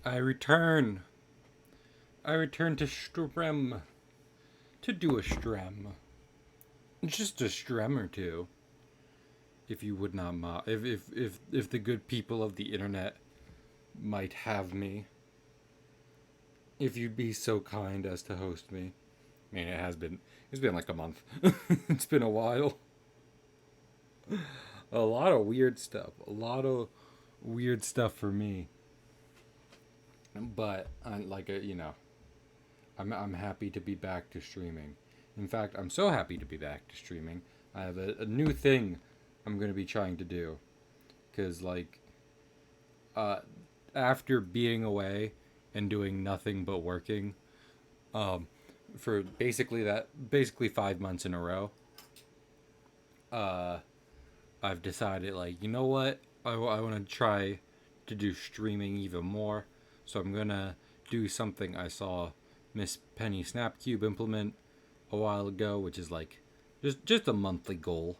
I return. I return to Strem. To do a Strem. Just a Strem or two. If you would not if the good people of the internet might have me. If you'd be so kind as to host me. I mean, it's been like a month. It's been a while. A lot of weird stuff. A lot of weird stuff for me. But I'm like I'm happy to be back to streaming. In fact, I'm so happy to be back to streaming. I have a new thing I'm going to be trying to do cuz uh after being away and doing nothing but working um for basically 5 months in a row, uh I've decided, like, you know what? I want to try to do streaming even more. So I'm going to do something I saw Miss Penny Snapcube implement a while ago, which is like just a monthly goal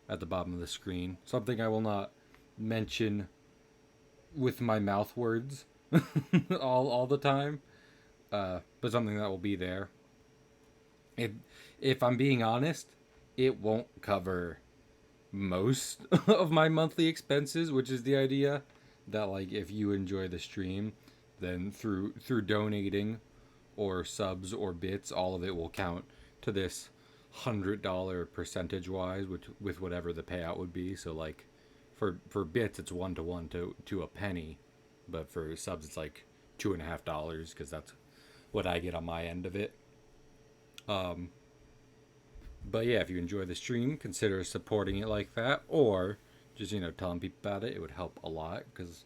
at the bottom of the screen. Something I will not mention with my mouth words all the time, but something that will be there. If if I'm being honest, it won't cover most of my monthly expenses, which is the idea that, like, if you enjoy the stream, then through donating or subs or bits, all of it will count to this $100 percentage wise, which with whatever the payout would be. So like for bits it's 1 to 1 to a penny, but for subs it's like $2.50 because that's what I get on my end of it. Um, but yeah, if you enjoy the stream, consider supporting it like that, or just telling people about it. It would help a lot because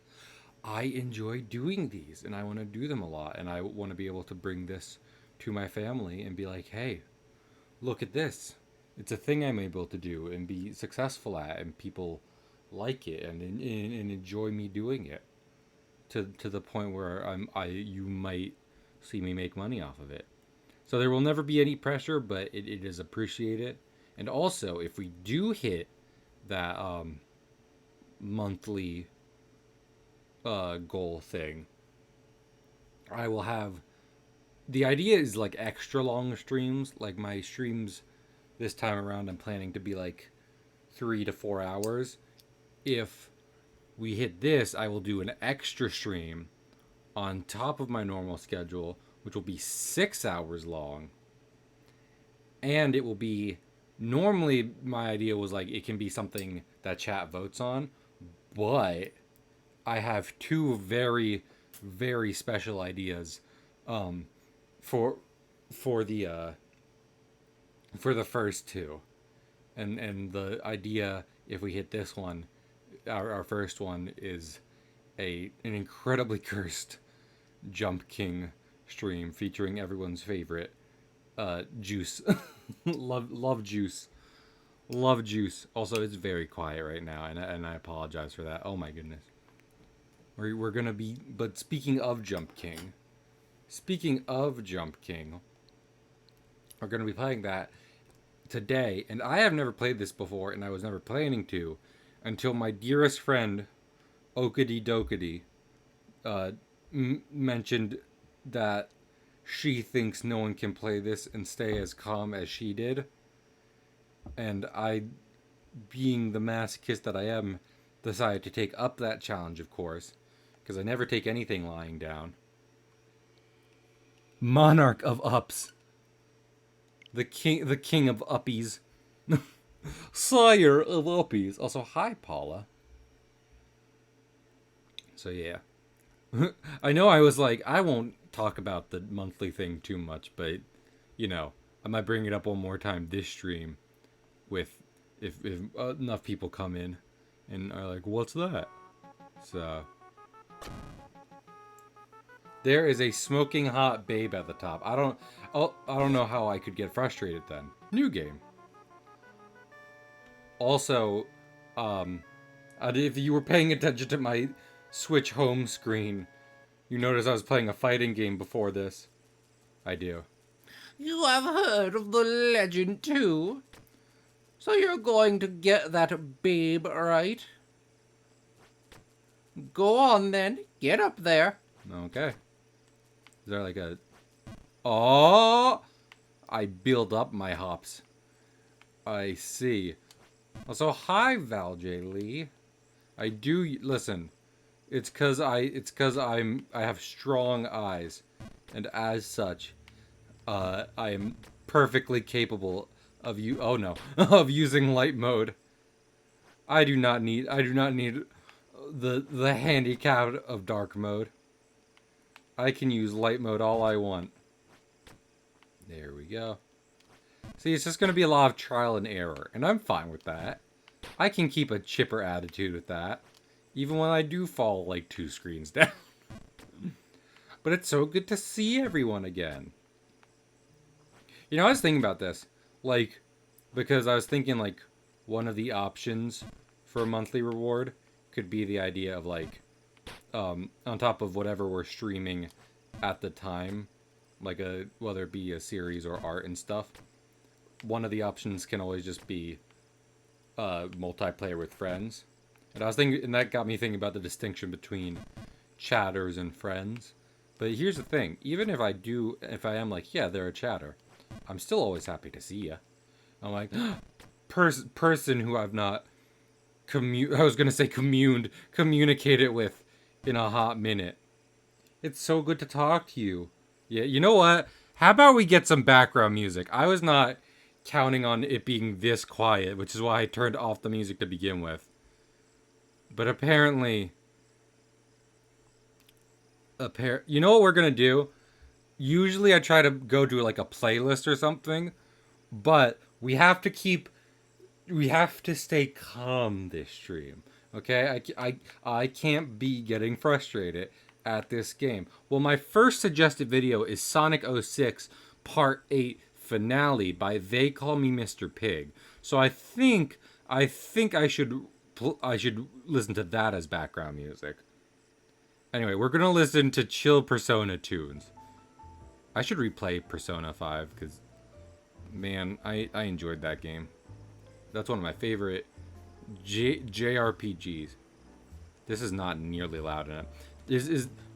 I enjoy doing these and I want to do them a lot, and I want to be able to bring this to my family and be like, hey, look at this. It's a thing I'm able to do and be successful at, and people like it and enjoy me doing it to the point where I you might see me make money off of it. So there will never be any pressure, but it is appreciated. And also, if we do hit that monthly goal thing, I will have. The idea is like extra long streams. Like my streams this time around, I'm planning to be like 3 to 4 hours. If we hit this, I will do an extra stream on top of my normal schedule, which will be 6 hours long. And it will be, normally my idea was like it can be something that chat votes on, but I have two very, very special ideas um, for for the uh, for the first two, and the idea, if we hit this one, our first one is an incredibly cursed Jump King stream featuring everyone's favorite Juice. Love Juice. Love Juice. Also, it's very quiet right now, and I apologize for that. Oh my goodness. We're gonna be. But speaking of Jump King, we're gonna be playing that today, and I have never played this before, and I was never planning to, until my dearest friend Okady Dokady mentioned that she thinks no one can play this and stay as calm as she did, and I, being the masochist that I am, decided to take up that challenge, of course, because I never take anything lying down. Monarch of Ups, the king of Uppies, sire of Uppies. Also, hi Paula. So yeah, I know I was like, I won't talk about the monthly thing too much, but I might bring it up one more time this stream with if enough people come in and are like, what's that? So there is a smoking hot babe at the top. I don't know how I could get frustrated then. New game. Also, um, if you were paying attention to my Switch home screen, you notice I was playing a fighting game before this. I do. You have heard of the legend, too? So you're going to get that babe, right? Go on then, get up there. Okay. Is there like a... Oh! I build up my hops. I see. Also, hi, Val J. Lee. I do... Listen. It's cause I have strong eyes. And as such, I am perfectly capable of oh no, of using light mode. I do not need the handicap of dark mode. I can use light mode all I want. There we go. See, it's just going to be a lot of trial and error, and I'm fine with that. I can keep a chipper attitude with that, even when I do fall like 2 screens down. But it's so good to see everyone again. You know, I was thinking about this, like, because I was thinking, like, one of the options for a monthly reward could be the idea of, like, on top of whatever we're streaming at the time, like whether it be a series or art and stuff, one of the options can always just be multiplayer with friends. And I was thinking, and that got me thinking about the distinction between chatters and friends. But here's the thing: even if I am like, yeah, they're a chatter, I'm still always happy to see you. I'm like, person who I've not communicated with in a hot minute. It's so good to talk to you. Yeah, you know what? How about we get some background music? I was not counting on it being this quiet, which is why I turned off the music to begin with. But apparently... You know what we're gonna do? Usually I try to go to like a playlist or something, but we have to stay calm this stream. Okay? I can't be getting frustrated at this game. Well, my first suggested video is Sonic 06 Part 8 Finale by They Call Me Mr. Pig. So I think I should listen to that as background music. Anyway, we're gonna listen to chill Persona tunes. I should replay Persona 5 because, man, I enjoyed that game. That's one of my favorite JRPGs. This is not nearly loud enough.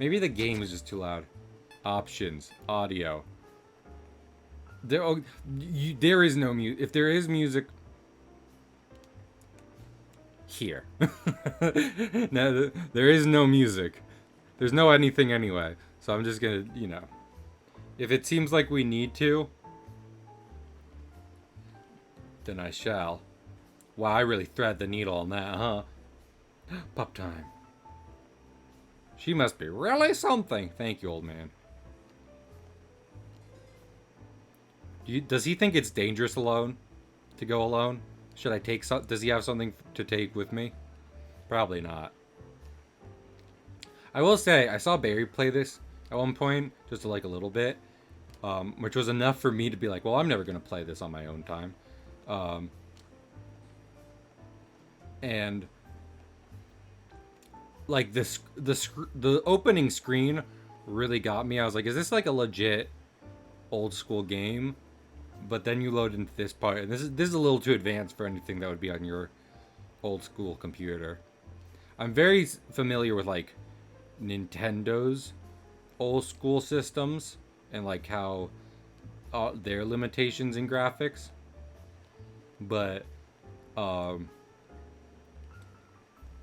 Maybe the game is just too loud. Options, audio. There is no music. If there is music, here. No, there is no music. There's no anything anyway. So I'm just gonna, you know, if it seems like we need to, then I shall. Wow, I really thread the needle on that, huh? Pup time. She must be really something. Thank you, old man. Does he think it's dangerous alone? To go alone? Should I take some? Does he have something to take with me? Probably not. I will say, I saw Barry play this at one point, just like a little bit, which was enough for me to be like, well, I'm never going to play this on my own time. And like the opening screen really got me. I was like, is this like a legit old school game? But then you load into this part, and this is a little too advanced for anything that would be on your old school computer. I'm very familiar with like Nintendo's old school systems and like how their limitations in graphics, but the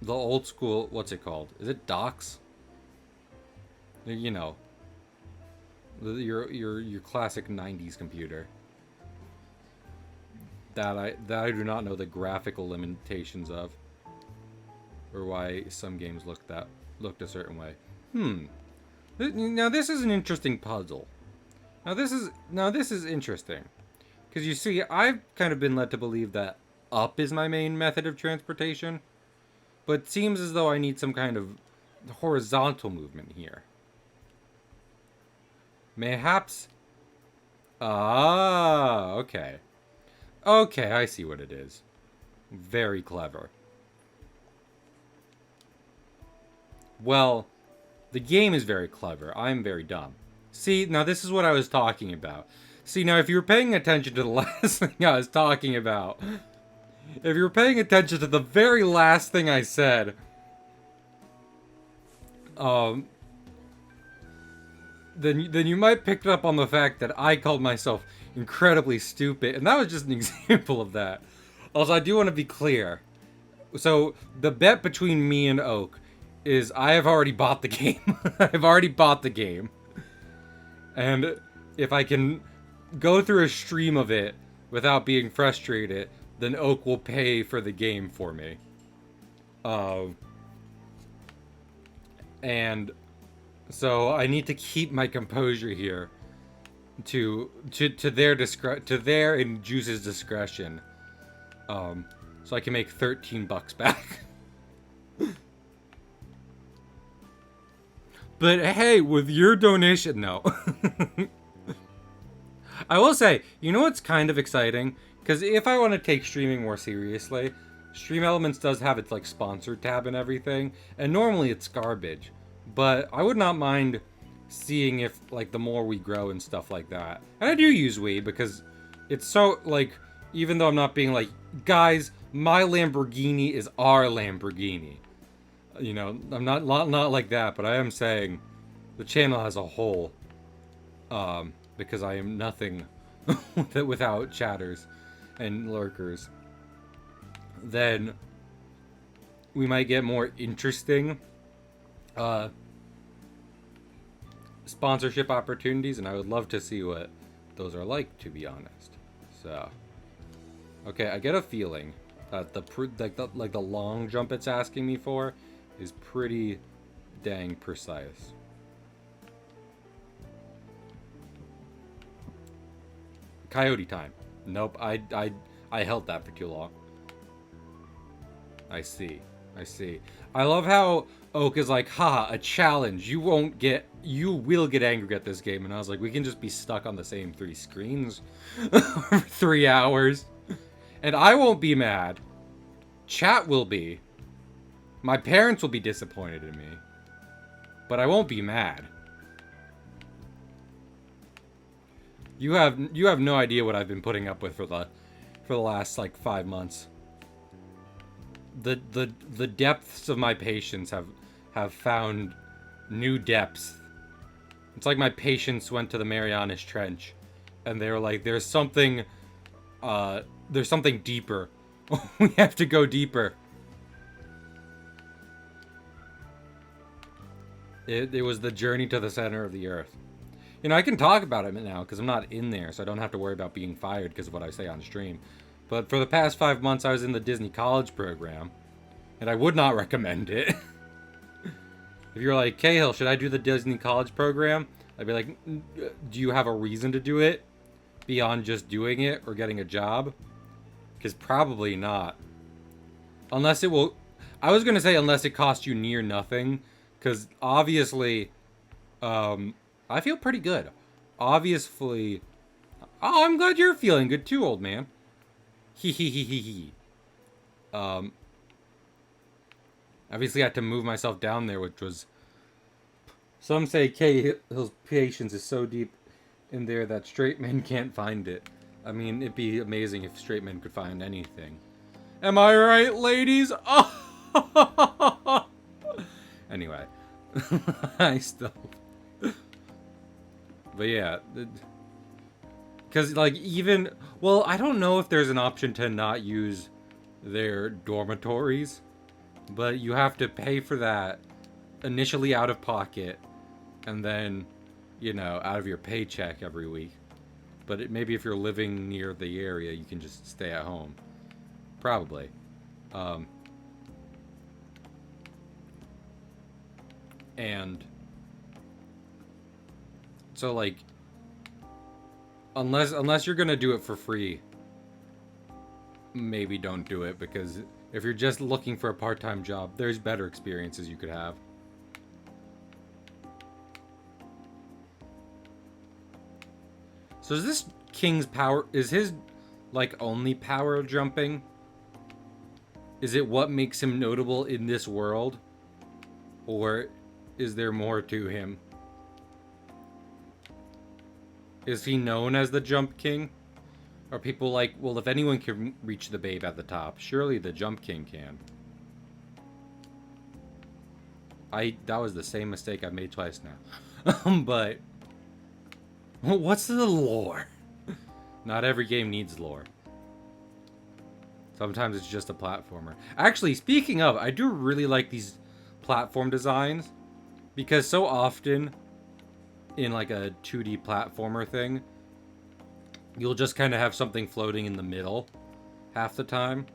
old school, what's it called? Is it docks? You know, your classic 90s computer. That I do not know the graphical limitations of, or why some games looked a certain way. Now this is an interesting puzzle. Now this is interesting, because you see, I've kind of been led to believe that up is my main method of transportation, but it seems as though I need some kind of horizontal movement here. Mayhaps. Ah, okay. Okay, I see what it is. Very clever. Well, the game is very clever. I'm very dumb. See, now this is what I was talking about. See, now if you were paying attention to the last thing I was talking about, if you were paying attention to the very last thing I said, then you might pick up on the fact that I called myself incredibly stupid, and that was just an example of that. Also, I do want to be clear. So the bet between me and Oak is I have already bought the game. I've already bought the game, and if I can go through a stream of it without being frustrated, then Oak will pay for the game for me. And so I need to keep my composure here to their and Juice's discretion. So I can make $13 back. But hey, with your donation, no. I will say, you know what's kind of exciting? Because if I want to take streaming more seriously, Stream Elements does have its like sponsored tab and everything, and normally it's garbage. But I would not mind seeing if like the more we grow and stuff like that. And I do use Wii because it's so like, even though I'm not being like, guys, my Lamborghini is our Lamborghini. You know, I'm not like that, but I am saying the channel as a whole, because I am nothing without chatters and lurkers. Then we might get more interesting sponsorship opportunities, and I would love to see what those are like, to be honest. So, okay, I get a feeling that the long jump it's asking me for is pretty dang precise. Coyote time. Nope, I held that for too long. I see. I love how Oak is like, haha, a challenge. You will get angry at this game. And I was like, we can just be stuck on the same 3 screens for 3 hours. And I won't be mad. Chat will be. My parents will be disappointed in me. But I won't be mad. You have no idea what I've been putting up with for the last like 5 months. The depths of my patience have found new depths. It's like my patience went to the Marianas Trench, and they were like, "There's something deeper. We have to go deeper." It was the journey to the center of the earth. You know, I can talk about it now because I'm not in there, so I don't have to worry about being fired because of what I say on stream. But for the past 5 months, I was in the Disney College program, and I would not recommend it. If you're like, Cahill, should I do the Disney College program? I'd be like, do you have a reason to do it beyond just doing it or getting a job? Because probably not. Unless it will... I was going to say unless it costs you near nothing, because obviously, I feel pretty good. Obviously... Oh, I'm glad you're feeling good too, old man. He. Obviously I had to move myself down there, which was... Some say Cahill's patience is so deep in there that straight men can't find it. I mean, it'd be amazing if straight men could find anything. Am I right, ladies? Oh! Anyway. I still... But yeah... Because, like, even... Well, I don't know if there's an option to not use their dormitories. But you have to pay for that initially out of pocket. And then, you know, out of your paycheck every week. But maybe if you're living near the area, you can just stay at home. Probably. And... So, like... Unless you're gonna do it for free, maybe don't do it, because if you're just looking for a part-time job, there's better experiences you could have. So is this King's power, is his, like, only power jumping? Is it what makes him notable in this world? Or is there more to him? Is he known as the Jump King? Are people like, well, if anyone can reach the babe at the top, surely the Jump King can. That was the same mistake I've made twice now. But, What's the lore? Not every game needs lore. Sometimes it's just a platformer. Actually, speaking of, I do really like these platform designs. Because so often, in like a 2D platformer thing, you'll just kind of have something floating in the middle half the time.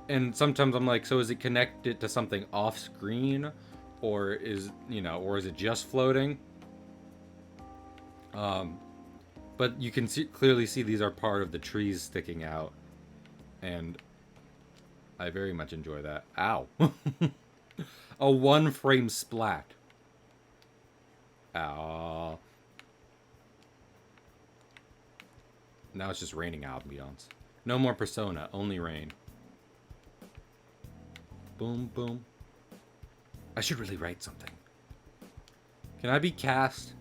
And sometimes I'm like, so is it connected to something off screen? Or is it just floating? But you can clearly see these are part of the trees sticking out. And I very much enjoy that. Ow. A 1-frame splat. Ow. Now it's just raining ambiance. No more Persona, only rain. Boom, boom. I should really write something. Can I be cast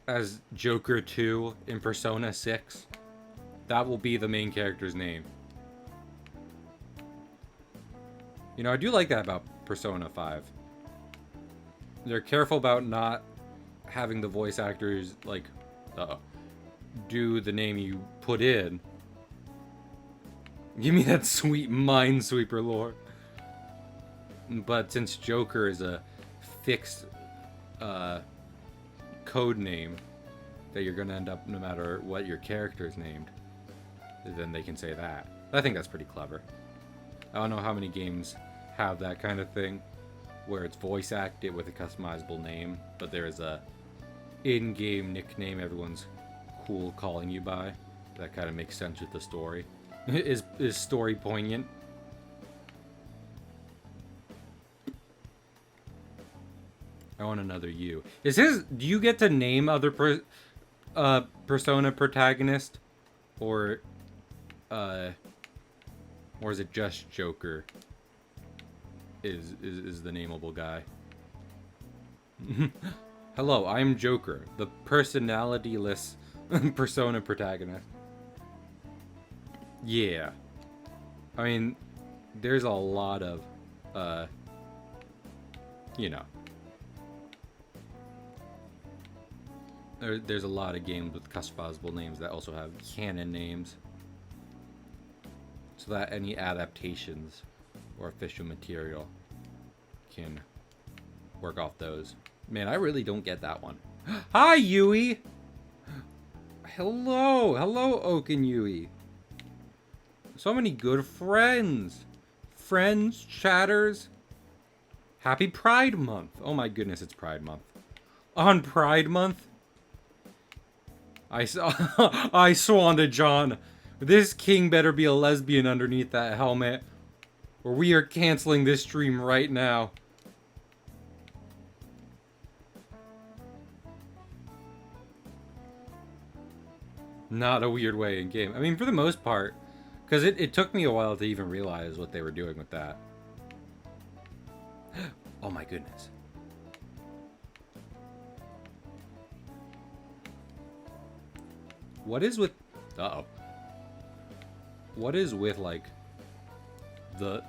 as Joker 2 in Persona 6? That will be the main character's name. You know, I do like that about Persona 5. They're careful about not having the voice actors, like, do the name you put in. Give me that sweet Minesweeper lore. But since Joker is a fixed code name that you're gonna end up no matter what your character is named, then they can say that. I think that's pretty clever. I don't know how many games have that kind of thing where it's voice acted with a customizable name, but there is a in-game nickname everyone's cool calling you by. That kind of makes sense with the story. Is story poignant? I want another you. Do you get to name other Persona protagonist? Or is it just Joker is the nameable guy? Hello, I'm Joker, the personalityless Persona protagonist. Yeah. I mean, there's a lot of, you know. There's a lot of games with customizable names that also have canon names. So that any adaptations or official material can work off those. Man, I really don't get that one. Hi, Yui! Hello, Oak and Yui. So many good friends. Friends, chatters. Happy Pride Month. Oh my goodness, it's Pride Month. On Pride Month, I swan to John. This king better be a lesbian underneath that helmet, or we are canceling this stream right now. Not a weird way in game. I mean, for the most part, because it took me a while to even realize what they were doing with that. Oh my goodness. What is with... Uh-oh. What is with, like, the...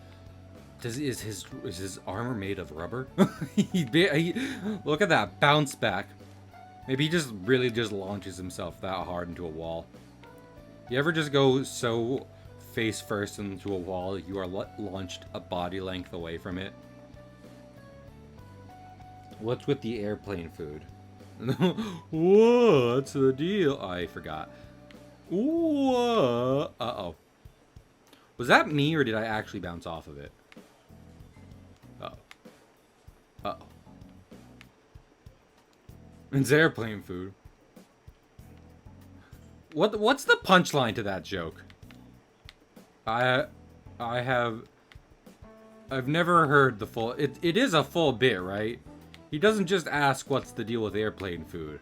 Is his armor made of rubber? Look at that bounce back. Maybe he just really just launches himself that hard into a wall. You ever just go so face first into a wall you are launched a body length away from it? What's with the airplane food? What's the deal? I forgot. Whoa. Uh-oh. Was that me or did I actually bounce off of it? Uh-oh. Uh-oh. It's airplane food. What's the punchline to that joke? I've never heard the full... It is a full bit, right? He doesn't just ask what's the deal with airplane food.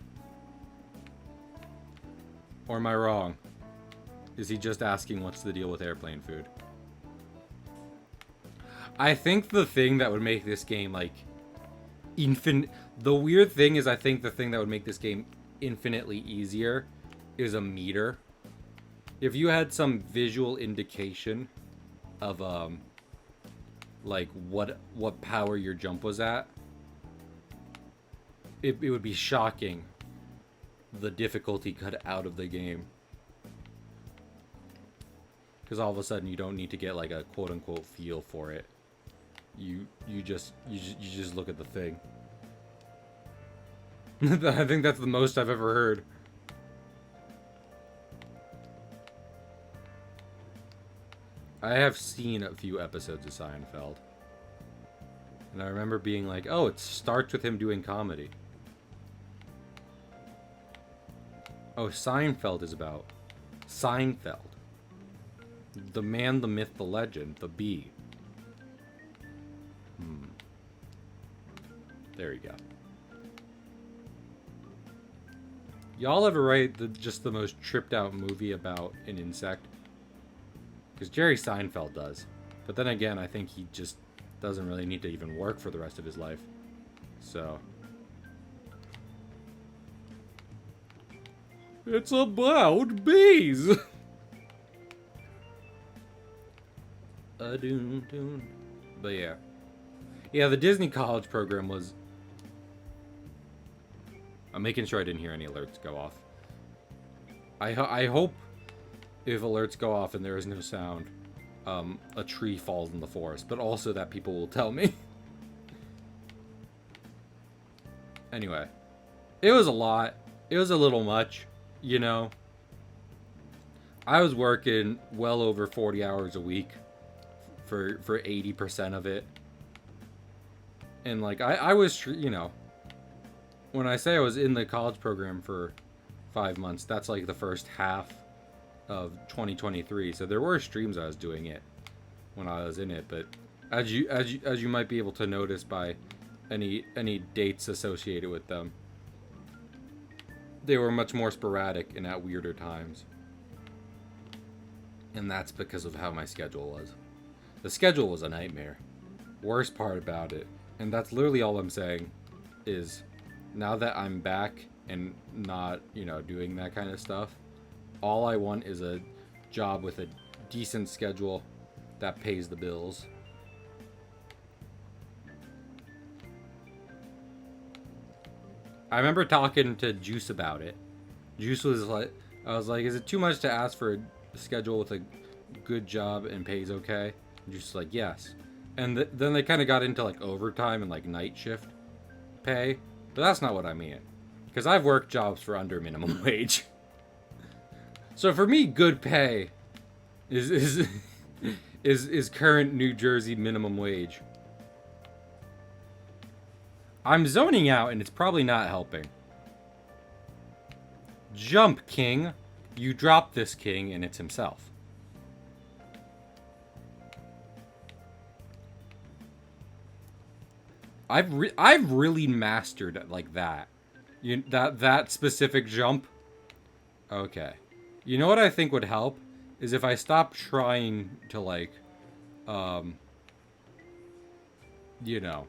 Or am I wrong? Is he just asking what's the deal with airplane food? I think the thing that would make this game, like, the weird thing is I think the thing that would make this game infinitely easier is a meter. If you had some visual indication of, like, what power your jump was at, it would be shocking the difficulty cut out of the game. Because all of a sudden you don't need to get like a quote unquote feel for it. You just look at the thing. I think that's the most I've ever heard. I have seen a few episodes of Seinfeld. And I remember being like, oh, it starts with him doing comedy. Oh, Seinfeld is about Seinfeld. The man, the myth, the legend, the bee. There you go. Y'all ever write just the most tripped out movie about an insect? Because Jerry Seinfeld does. But then again, I think he just doesn't really need to even work for the rest of his life. So. It's about bees! But yeah. Yeah, the Disney College program was... I'm making sure I didn't hear any alerts go off. I hope if alerts go off and there is no sound, a tree falls in the forest, but also that people will tell me. Anyway, it was a lot. It was a little much, you know. I was working well over 40 hours a week for 80% of it. And like I was, you know, when I say I was in the college program for 5 months, that's like the first half of 2023. So there were streams I was doing it when I was in it, but as you might be able to notice by any dates associated with them, they were much more sporadic and at weirder times. And that's because of how my schedule was. The schedule was a nightmare. Worst part about it, and that's literally all I'm saying, is now that I'm back and not, you know, doing that kind of stuff, all I want is a job with a decent schedule that pays the bills. I remember talking to Juice about it. Juice was like, I was like, is it too much to ask for a schedule with a good job and pays okay? And Juice was like, yes. And then they kind of got into like overtime and like night shift pay. But that's not what I mean. Because I've worked jobs for under minimum wage. So for me, good pay is current New Jersey minimum wage. I'm zoning out and it's probably not helping. Jump, king. You drop this king and it's himself. I've really mastered it like that. That specific jump. Okay. You know what I think would help is if I stop trying to like you know,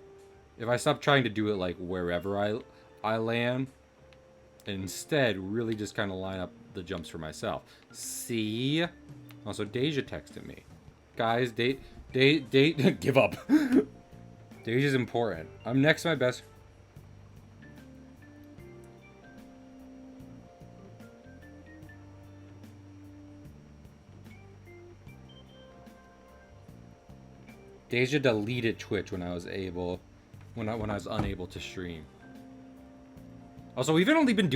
if I stop trying to do it like wherever I land, and instead really just kind of line up the jumps for myself. See? Also, Deja texted me. Guys, give up. Deja's important. I'm next to my best. Deja deleted Twitch when I was unable to stream. Also, we've only been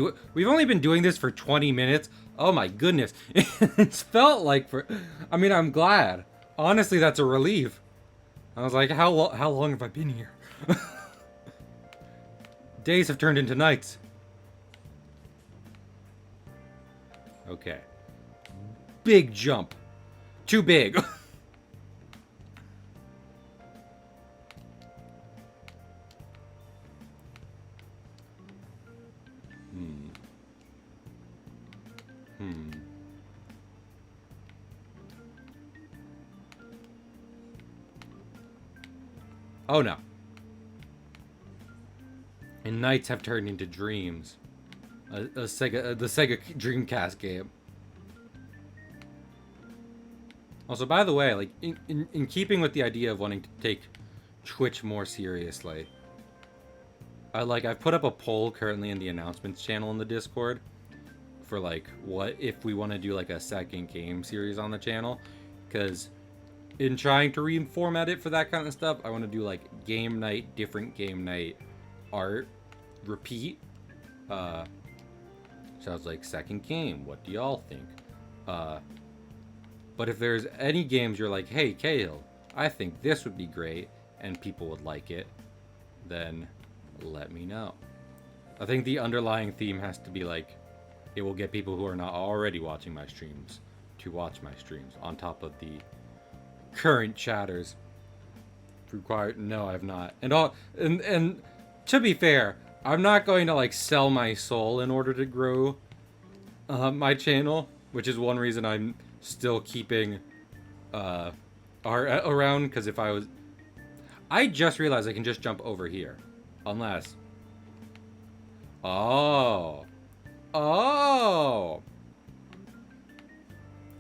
doing this for 20 minutes. Oh my goodness. It's felt like I mean, I'm glad. Honestly, that's a relief. I was like, how long have I been here? Days have turned into nights. Okay. Big jump. Too big. Oh no. And nights have turned into dreams. The Sega Dreamcast game. Also, by the way, like in keeping with the idea of wanting to take Twitch more seriously, I've put up a poll currently in the announcements channel in the Discord, for like what if we want to do like a second game series on the channel, because in trying to reformat it for that kind of stuff, I want to do like game night, different game night art, repeat. So I was like, second game, what do y'all think? But if there's any games you're like, hey, Cahill, I think this would be great, and people would like it, then let me know. I think the underlying theme has to be like, it will get people who are not already watching my streams to watch my streams, on top of the current chatters. Required? No, I've not. And to be fair, I'm not going to like sell my soul in order to grow my channel, which is one reason I'm still keeping art around, because if I was... I just realized I can just jump over here. Unless... Oh. Oh.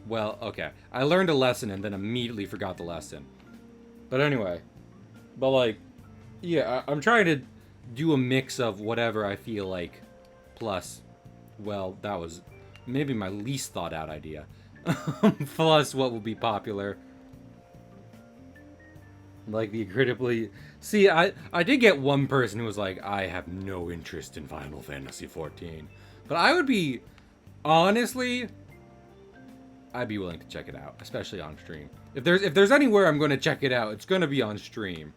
Well, okay. I learned a lesson and then immediately forgot the lesson. But anyway. But like, yeah, I'm trying to do a mix of whatever I feel like. Plus, well, that was maybe my least thought out idea. Plus what will be popular. Like the incredibly... See, I did get one person who was like, I have no interest in Final Fantasy XIV. But I would be... Honestly... I'd be willing to check it out. Especially on stream. If there's anywhere I'm going to check it out, it's going to be on stream.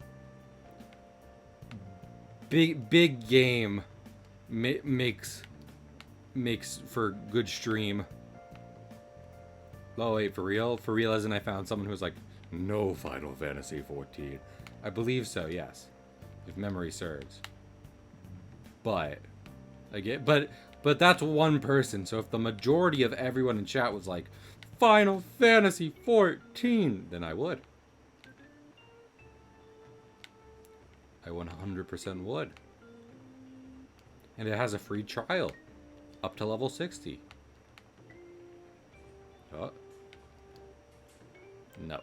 Big game makes for good stream. Oh wait, for real? For real, as in I found someone who was like, no Final Fantasy XIV. I believe so, yes. If memory serves. But but that's one person, so if the majority of everyone in chat was like, Final Fantasy XIV, then I would. I 100% would. And it has a free trial. Up to level 60. Oh. No.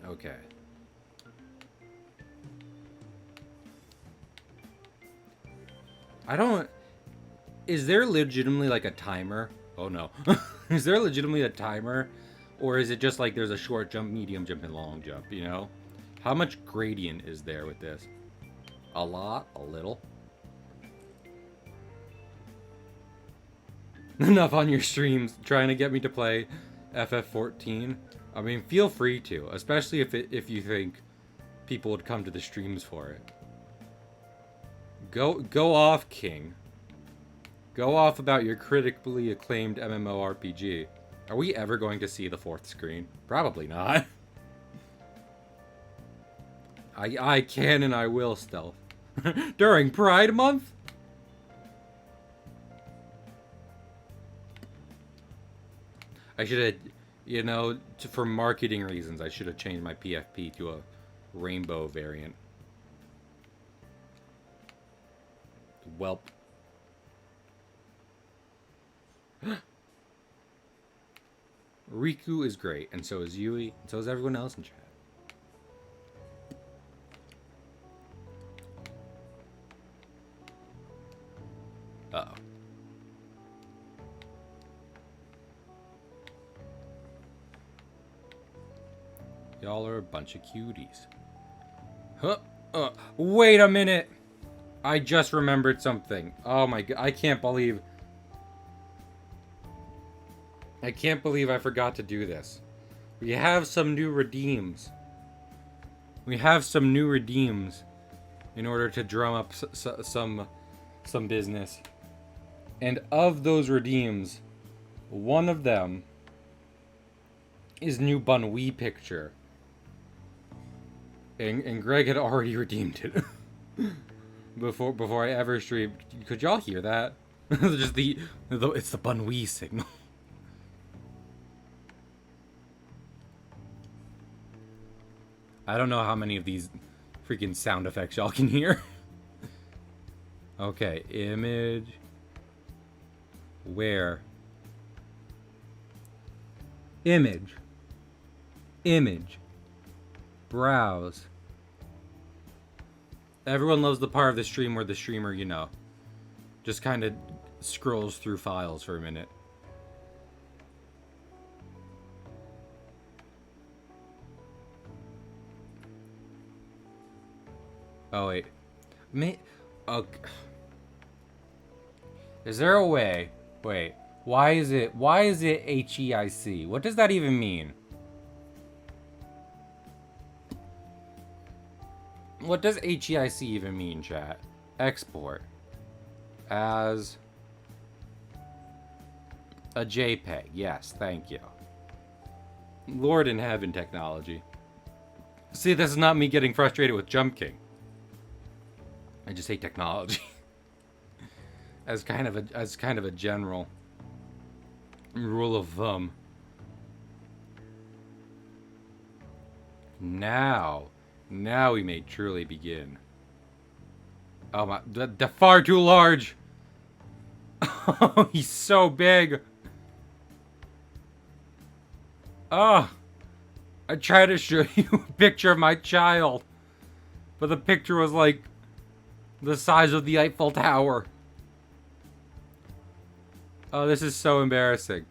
Okay. I don't... Is there legitimately like a timer? Oh no. Is there legitimately a timer? Or is it just like there's a short jump, medium jump, and long jump, you know? How much gradient is there with this? A lot? A little? Enough on your streams trying to get me to play FF14. I mean, feel free to, especially if you think people would come to the streams for it. Go off, King. Go off about your critically acclaimed MMORPG. Are we ever going to see the fourth screen? Probably not. I can and I will stealth. During Pride Month? I should have, you know, for marketing reasons, I should have changed my PFP to a rainbow variant. Welp. Riku is great, and so is Yui, and so is everyone else in chat. Uh-oh. Y'all are a bunch of cuties. Huh? Wait a minute! I just remembered something. Oh my god, I can't believe I forgot to do this. We have some new redeems. We have some new redeems in order to drum up some business. And of those redeems, one of them is new Bunwee picture. And Greg had already redeemed it before I ever streamed. Could y'all hear that? Just it's the Bunwee signal. I don't know how many of these freaking sound effects y'all can hear. Okay, image. Where? Image. Image. Browse. Everyone loves the part of the stream where the streamer, you know, Just kind of scrolls through files for a minute. Oh wait, okay. Is there a way? Wait, why is it HEIC? What does that even mean? What does HEIC even mean, chat? Export as a JPEG. Yes, thank you. Lord in heaven, technology. See, this is not me getting frustrated with Jump King. I just hate technology. as kind of a general rule of thumb. Now we may truly begin. Oh my, the far too large. Oh, he's so big. Oh, I tried to show you a picture of my child, but the picture was like the size of the Eiffel Tower. Oh, this is so embarrassing.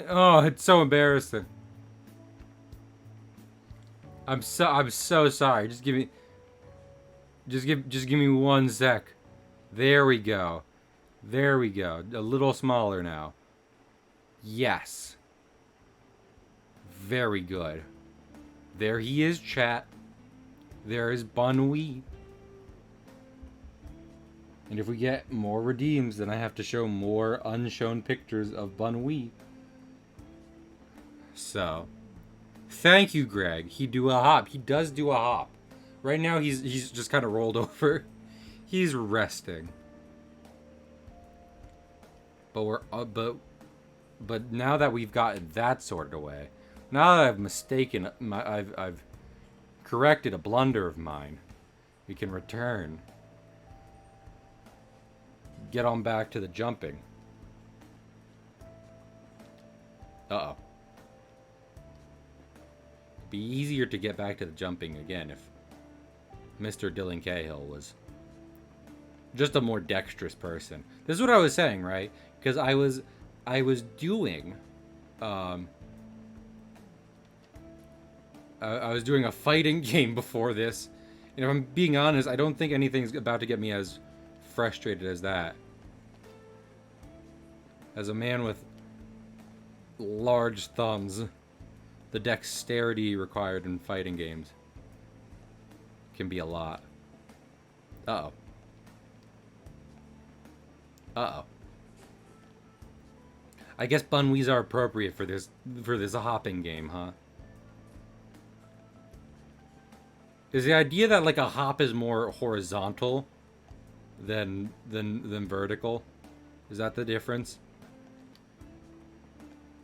Oh, it's so embarrassing. I'm so sorry. Just give me 1 sec. There we go. There we go. A little smaller now. Yes. Very good. There he is, chat. There is Bunwee. And if we get more redeems, then I have to show more unshown pictures of Bunwee. So, thank you, Greg. He do a hop. He does do a hop. Right now, he's just kind of rolled over. He's resting. But we're but now that we've gotten that sorted away, now that I've mistaken I've corrected a blunder of mine, we can return. Get on back to the jumping. Uh-oh. Be easier to get back to the jumping again if Mr. Dylan Cahill was just a more dexterous person. This is what I was saying, right? Because I was doing I was doing a fighting game before this, and if I'm being honest, I don't think anything's about to get me as frustrated as that. As a man with large thumbs, the dexterity required in fighting games can be a lot. Uh-oh. Uh-oh. I guess Bunwees are appropriate for this hopping game, huh? Is the idea that like a hop is more horizontal than vertical? Is that the difference?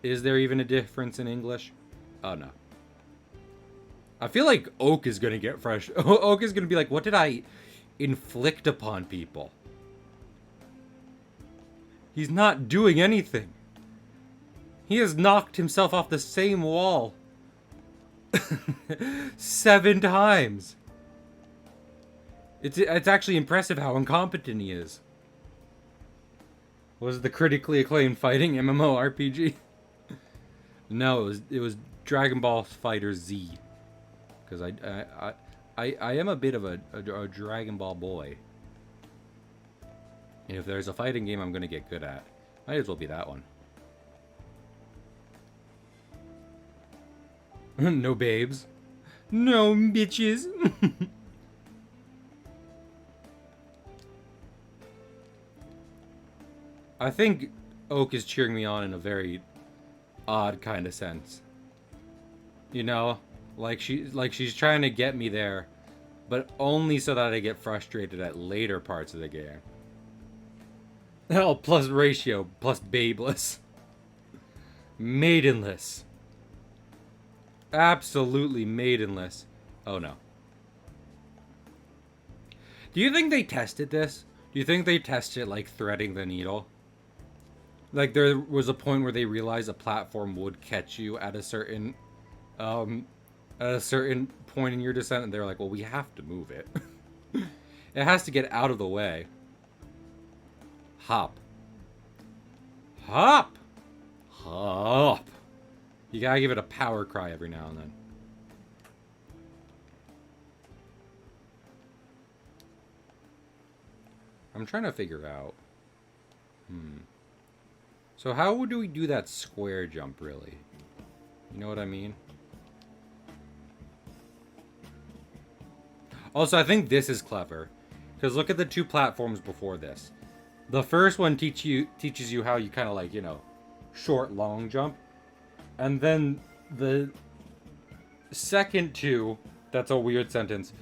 Is there even a difference in English? Oh no. I feel like Oak is gonna get fresh. Oak is gonna be like, what did I inflict upon people? He's not doing anything. He has knocked himself off the same wall 7 times. It's actually impressive how incompetent he is. Was it the critically acclaimed fighting MMORPG? No, it was Dragon Ball Fighter Z. Because I am a bit of a Dragon Ball boy. And if there's a fighting game I'm gonna get good at, might as well be that one. No babes. No bitches. I think Oak is cheering me on in a very odd kind of sense. You know, like she's trying to get me there, but only so that I get frustrated at later parts of the game. Oh, plus ratio, plus babeless. Maidenless. Absolutely maidenless. Oh no. Do you think they tested this? Do you think they tested like threading the needle? Like there was a point where they realized a platform would catch you at a certain point in your descent, and they're like, well, we have to move it. It has to get out of the way. Hop. Hop! Hop! You gotta give it a power cry every now and then. I'm trying to figure out. So how do we do that square jump, really? You know what I mean? Also, I think this is clever. Because look at the two platforms before this. The first one teaches you how you kind of like, you know, short, long jump. And then the second two, that's a weird sentence,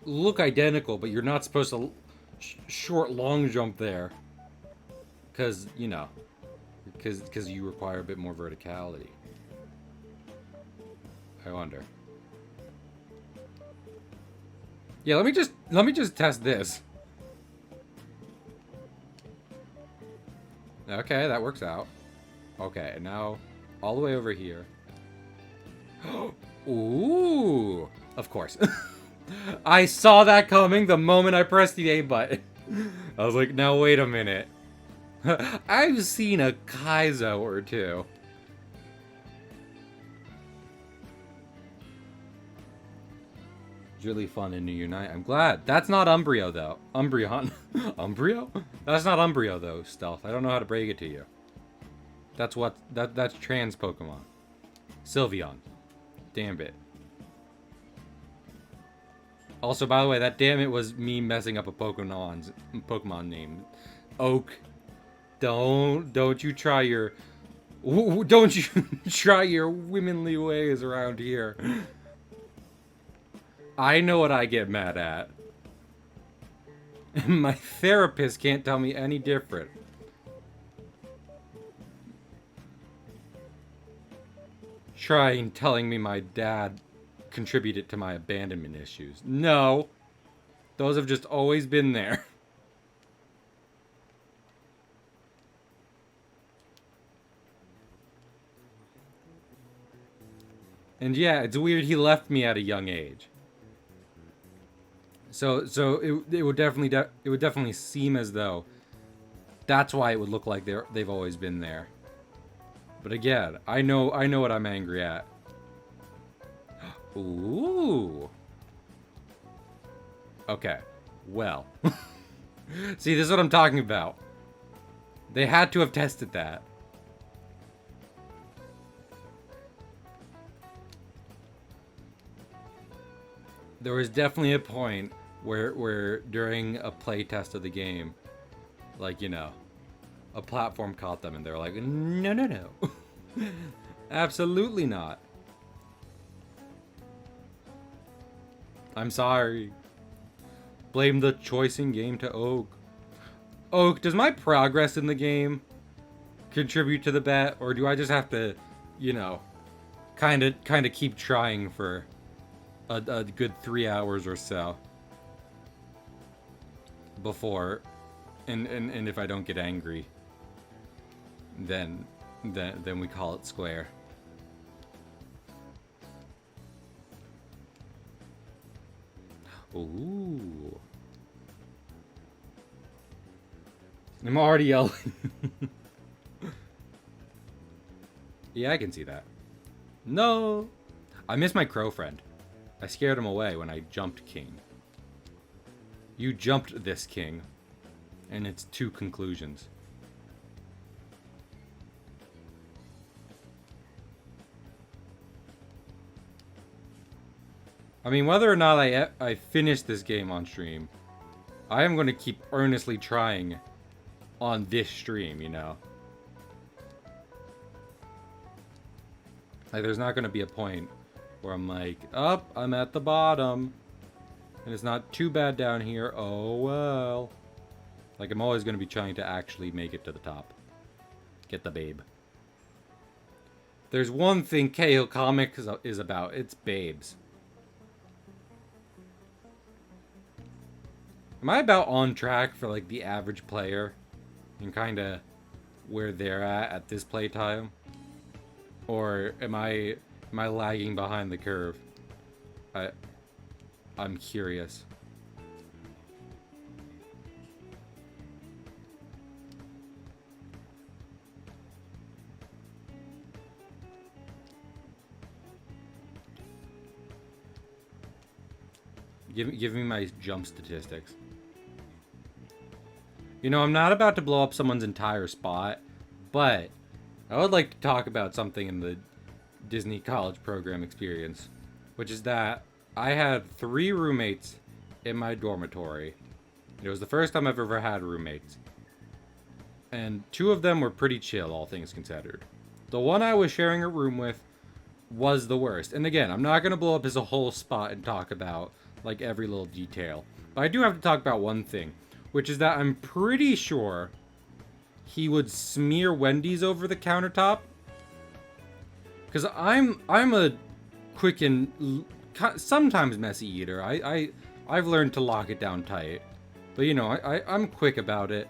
look identical, but you're not supposed to short, long jump there. Because, you know, because you require a bit more verticality. I wonder. Yeah, let me just test this. Okay, that works out. Okay, and now all the way over here. Ooh, of course. I saw that coming the moment I pressed the A button. I was like, now wait a minute. I've seen a Kaizo or two. It's really fun in New Unite. I'm glad. That's not Umbrio, though. Umbreon. Umbrio? That's not Umbrio, though, Stealth. I don't know how to break it to you. That's trans Pokemon. Sylveon. Damn it. Also, by the way, that damn it was me messing up a Pokemon name. Oak. Don't you try your womanly ways around here. I know what I get mad at. My therapist can't tell me any different. Trying telling me my dad contributed to my abandonment issues. No. Those have just always been there. And yeah, it's weird he left me at a young age. So it would definitely seem as though that's why it would look like they've always been there. But again, I know what I'm angry at. Ooh. Okay. Well. See, this is what I'm talking about. They had to have tested that. There was definitely a point where during a play test of the game, like, you know, a platform caught them and they were like, no. Absolutely not. I'm sorry. Blame the choice in game to Oak. Oak, does my progress in the game contribute to the bet, or do I just have to, you know, kind of keep trying for a good 3 hours or so before, and if I don't get angry, then we call it square. Ooh. I'm already yelling. Yeah, I can see that. No! I miss my crow friend. I scared him away when I jumped King. You jumped this King. And it's 2 conclusions. I mean, whether or not I finish this game on stream, I am going to keep earnestly trying on this stream, you know? Like, there's not going to be a point where I'm like, I'm at the bottom. And it's not too bad down here. Oh, well. Like, I'm always going to be trying to actually make it to the top. Get the babe. There's one thing Cahill Comics is about. It's babes. Am I about on track for, like, the average player? And kind of where they're at this playtime? Or am I lagging behind the curve? I'm curious. Give me my jump statistics. You know, I'm not about to blow up someone's entire spot, but I would like to talk about something in the Disney college program experience, which is that I had 3 roommates in my dormitory. It was the first time I've ever had roommates. And 2 of them were pretty chill, all things considered. The one I was sharing a room with was the worst. And again, I'm not going to blow up his whole spot and talk about, like, every little detail. But I do have to talk about one thing, which is that I'm pretty sure he would smear Wendy's over the countertop. Because I'm a quick and sometimes messy eater. I've learned to lock it down tight. But, you know, I'm quick about it.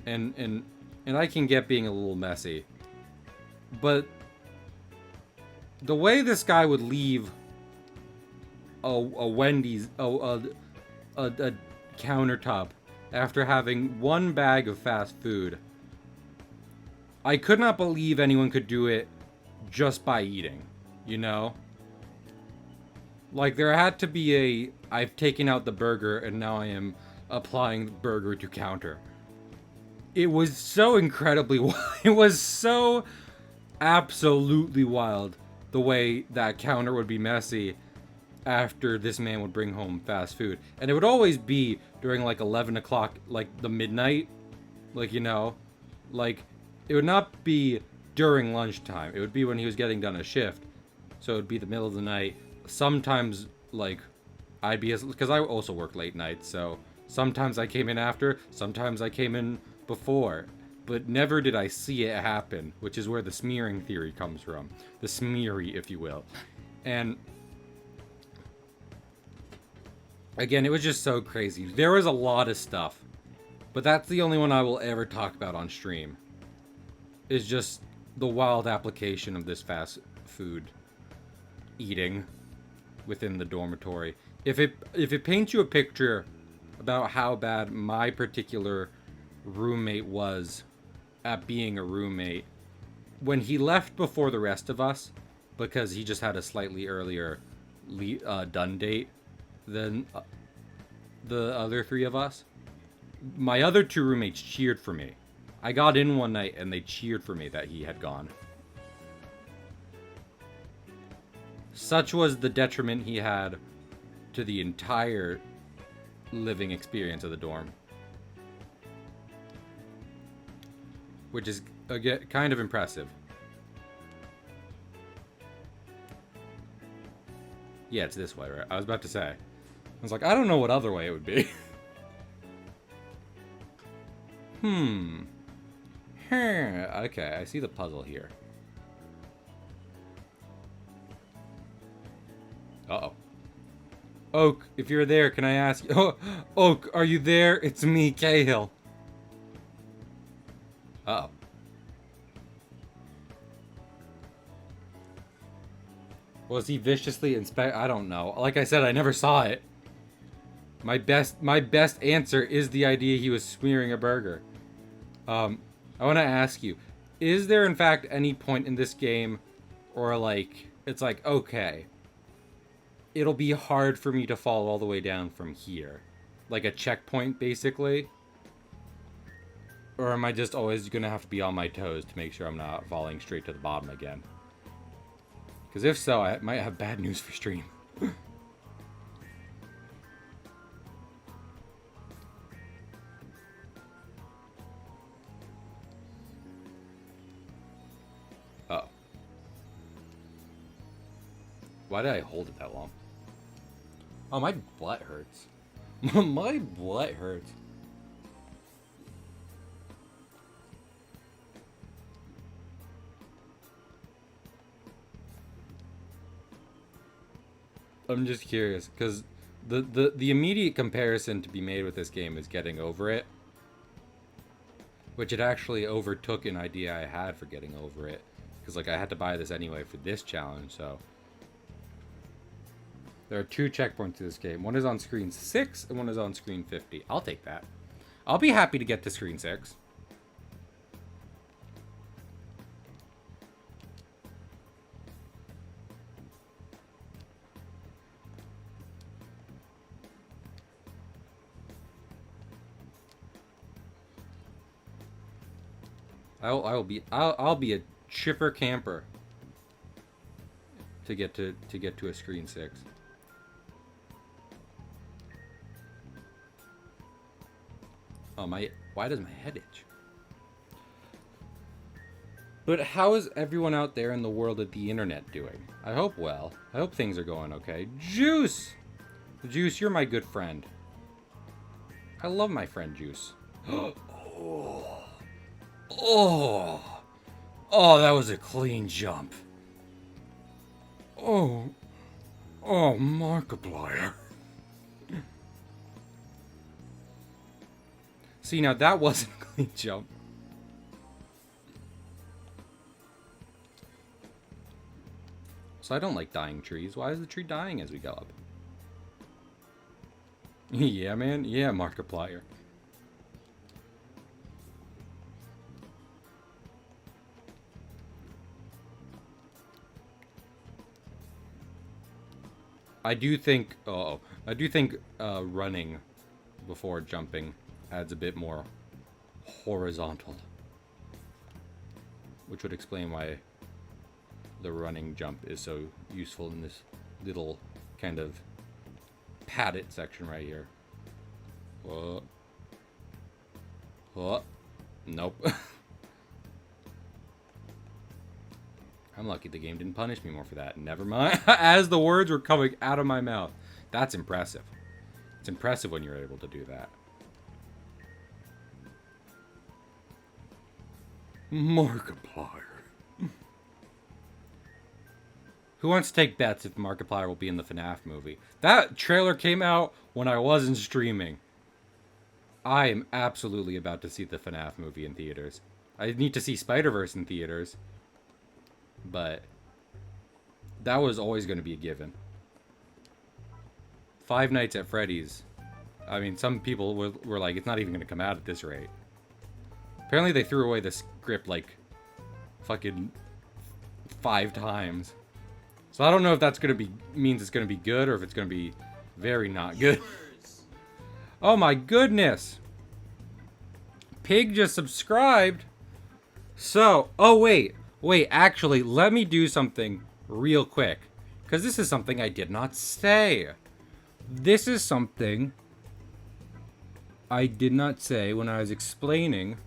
And I can get being a little messy. But the way this guy would leave a Wendy's, a countertop after having 1 bag of fast food, I could not believe anyone could do it just by eating, you know? Like, there had to be I've taken out the burger and now I am applying the burger to counter. It was so incredibly it was so absolutely wild the way that counter would be messy after this man would bring home fast food. And it would always be during like 11 o'clock, like the midnight, like, you know, like it would not be during lunchtime. It would be when he was getting done a shift. So it would be the middle of the night. Sometimes, like, I'd be, because I also work late nights, so sometimes I came in after, sometimes I came in before, but never did I see it happen, which is where the smearing theory comes from. The smeary, if you will. And again, it was just so crazy. There was a lot of stuff, but that's the only one I will ever talk about on stream. Is just the wild application of this fast food eating within the dormitory. If it paints you a picture about how bad my particular roommate was at being a roommate, when he left before the rest of us, because he just had a slightly earlier done date than the other 3 of us, my other 2 roommates cheered for me. I got in one night and they cheered for me that he had gone. Such was the detriment he had to the entire living experience of the dorm. Which is, again, kind of impressive. Yeah, it's this way, right? I was about to say. I was like, I don't know what other way it would be. Okay, I see the puzzle here. Uh-oh. Oak, if you're there, can I ask you... Oh, Oak, are you there? It's me, Cahill. Uh-oh. Was he viciously I don't know. Like I said, I never saw it. My best answer is the idea he was smearing a burger. I want to ask you, is there in fact any point in this game, or like, it's like, okay, it'll be hard for me to fall all the way down from here? Like a checkpoint, basically? Or am I just always gonna have to be on my toes to make sure I'm not falling straight to the bottom again? Because if so, I might have bad news for stream. Uh-oh. Why did I hold it that long? Oh, my butt hurts. My butt hurts. I'm just curious, because the immediate comparison to be made with this game is Getting Over It. Which it actually overtook an idea I had for Getting Over It. Because, like, I had to buy this anyway for this challenge, so... There are 2 checkpoints to this game. One is on screen 6, and one is on screen 50. I'll take that. I'll be happy to get to screen 6. I'll be a chipper camper to get to a screen 6. Oh why does my head itch? But how is everyone out there in the world of the internet doing? I hope well. I hope things are going okay. Juice! Juice, you're my good friend. I love my friend Juice. Oh. Oh. Oh, that was a clean jump. Oh. Oh, Markiplier. See, now that wasn't a clean jump. So I don't like dying trees. Why is the tree dying as we go up? Yeah, man. Yeah, Markiplier. I do think running before jumping adds a bit more horizontal, which would explain why the running jump is so useful in this little kind of padded section right here. Whoa. Whoa. Nope. I'm lucky the game didn't punish me more for that. Never mind. As the words were coming out of my mouth. That's impressive. It's impressive when you're able to do that. Markiplier. Who wants to take bets if Markiplier will be in the FNAF movie? That trailer came out when I wasn't streaming. I am absolutely about to see the FNAF movie in theaters. I need to see Spider-Verse in theaters. But that was always going to be a given. Five Nights at Freddy's. I mean, some people were like, it's not even going to come out at this rate. Apparently they threw away the script like fucking 5 times. So I don't know if that's going to be means it's going to be good or if it's going to be very not good. Oh my goodness. Pig just subscribed. So, oh wait, actually, let me do something real quick. Because this is something I did not say. This is something I did not say when I was explaining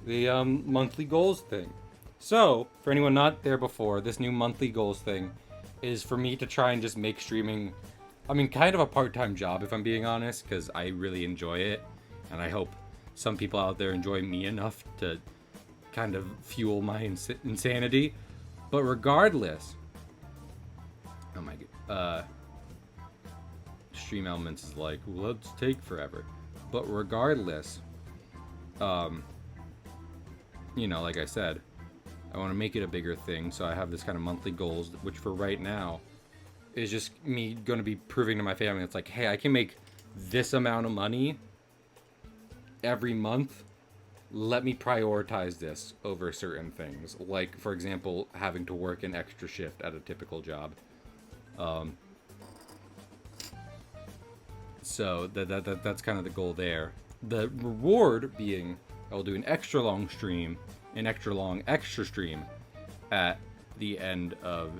the monthly goals thing. So, for anyone not there before, this new monthly goals thing is for me to try and just make streaming, I mean, kind of a part-time job, if I'm being honest, because I really enjoy it. And I hope some people out there enjoy me enough to kind of fuel my insanity. But regardless, oh my god, Stream Elements is like, let's take forever. But regardless, you know, like I said, I want to make it a bigger thing, so I have this kind of monthly goals, which for right now is just me going to be proving to my family, it's like, hey, I can make this amount of money every month. Let me prioritize this over certain things. Like, for example, having to work an extra shift at a typical job. So that's kind of the goal there. The reward being I will do an extra long stream, an extra long extra stream at the end of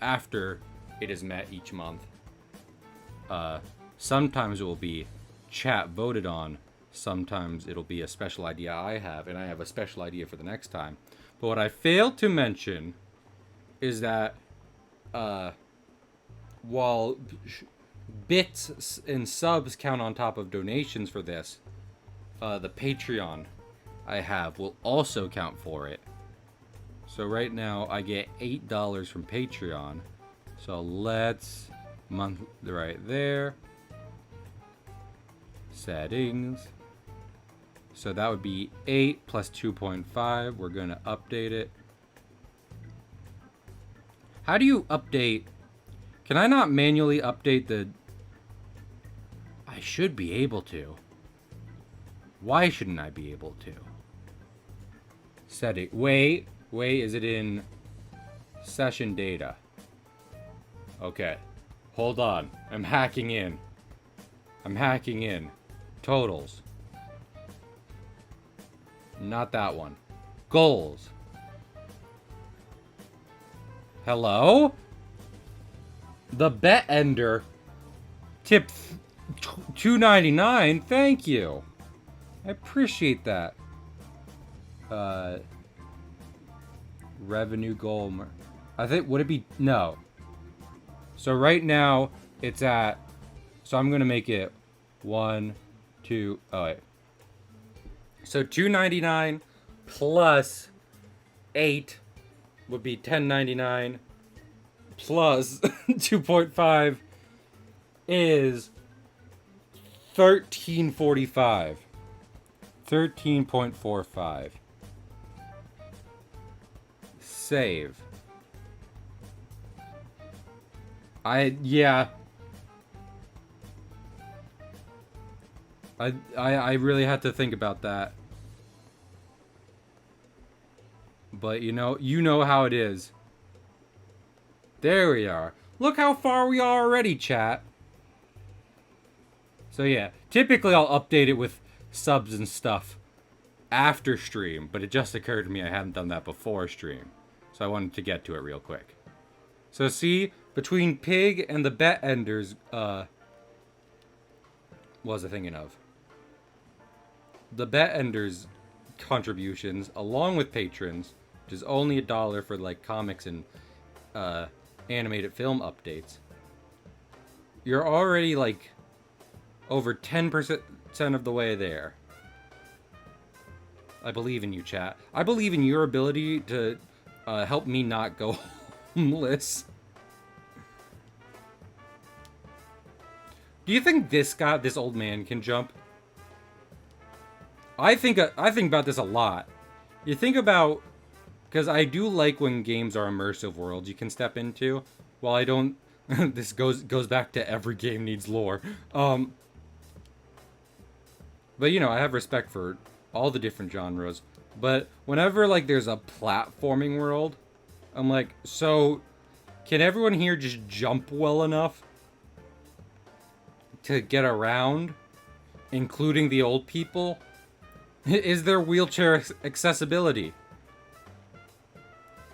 after it is met each month. Sometimes it will be chat voted on. Sometimes it'll be a special idea I have, and I have a special idea for the next time. But what I failed to mention is that while bits and subs count on top of donations for this, the Patreon I have will also count for it. So right now I get $8 from Patreon. So let's month right there. Settings. So that would be 8 plus 2.5. We're going to update it. How do you update? Can I not manually update the... I should be able to. Why shouldn't I be able to? Setting. Wait, is it in session data? Okay. Hold on. I'm hacking in. Totals. Not that one. Goals. Hello? The bet ender. Tip $2.99. Thank you. I appreciate that. Revenue goal. I think, would it be? No. So right now, it's at. So I'm going to make it 1, 2. Oh, wait. So $2.99 plus 8 would be $10.99 plus 2.5 is $13.45. 13.45. Save. Yeah. I really had to think about that. But you know how it is. There we are. Look how far we are already, chat. So yeah, typically I'll update it with subs and stuff after stream, but it just occurred to me I hadn't done that before stream. So I wanted to get to it real quick. So see, between Pig and the bet enders, what was I thinking of? The bet enders contributions, along with patrons, which is only $1 for like comics and animated film updates. You're already like over 10% of the way there. I believe in you, chat. I believe in your ability to help me not go homeless. Do you think this old man can jump? I think about this a lot. You think about, because I do like when games are immersive worlds you can step into. While I don't, this goes back to every game needs lore. But you know, I have respect for all the different genres. But whenever like there's a platforming world, I'm like, so can everyone here just jump well enough to get around, including the old people? Is there wheelchair accessibility?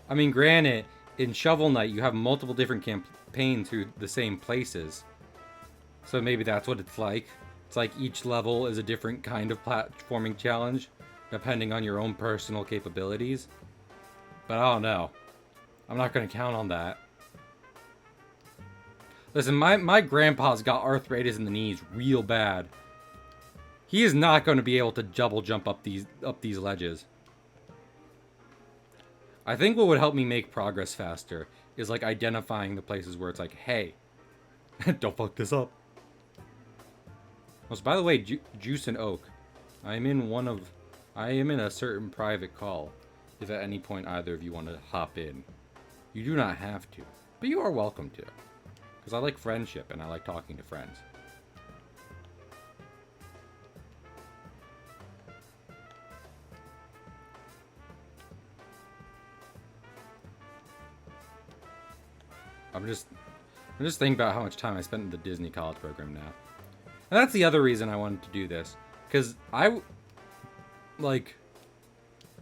I mean, granted, in Shovel Knight you have multiple different campaigns through the same places. So maybe that's what it's like. It's like each level is a different kind of platforming challenge, depending on your own personal capabilities. But I don't know. I'm not going to count on that. Listen, my grandpa's got arthritis in the knees real bad. He is not going to be able to double jump up these ledges. I think what would help me make progress faster is like identifying the places where it's like, hey, don't fuck this up. Also, by the way, Juice and Oak, I am in a certain private call. If at any point either of you want to hop in, you do not have to, but you are welcome to, because I like friendship and I like talking to friends. I'm just thinking about how much time I spent in the Disney college program now. And that's the other reason I wanted to do this. Because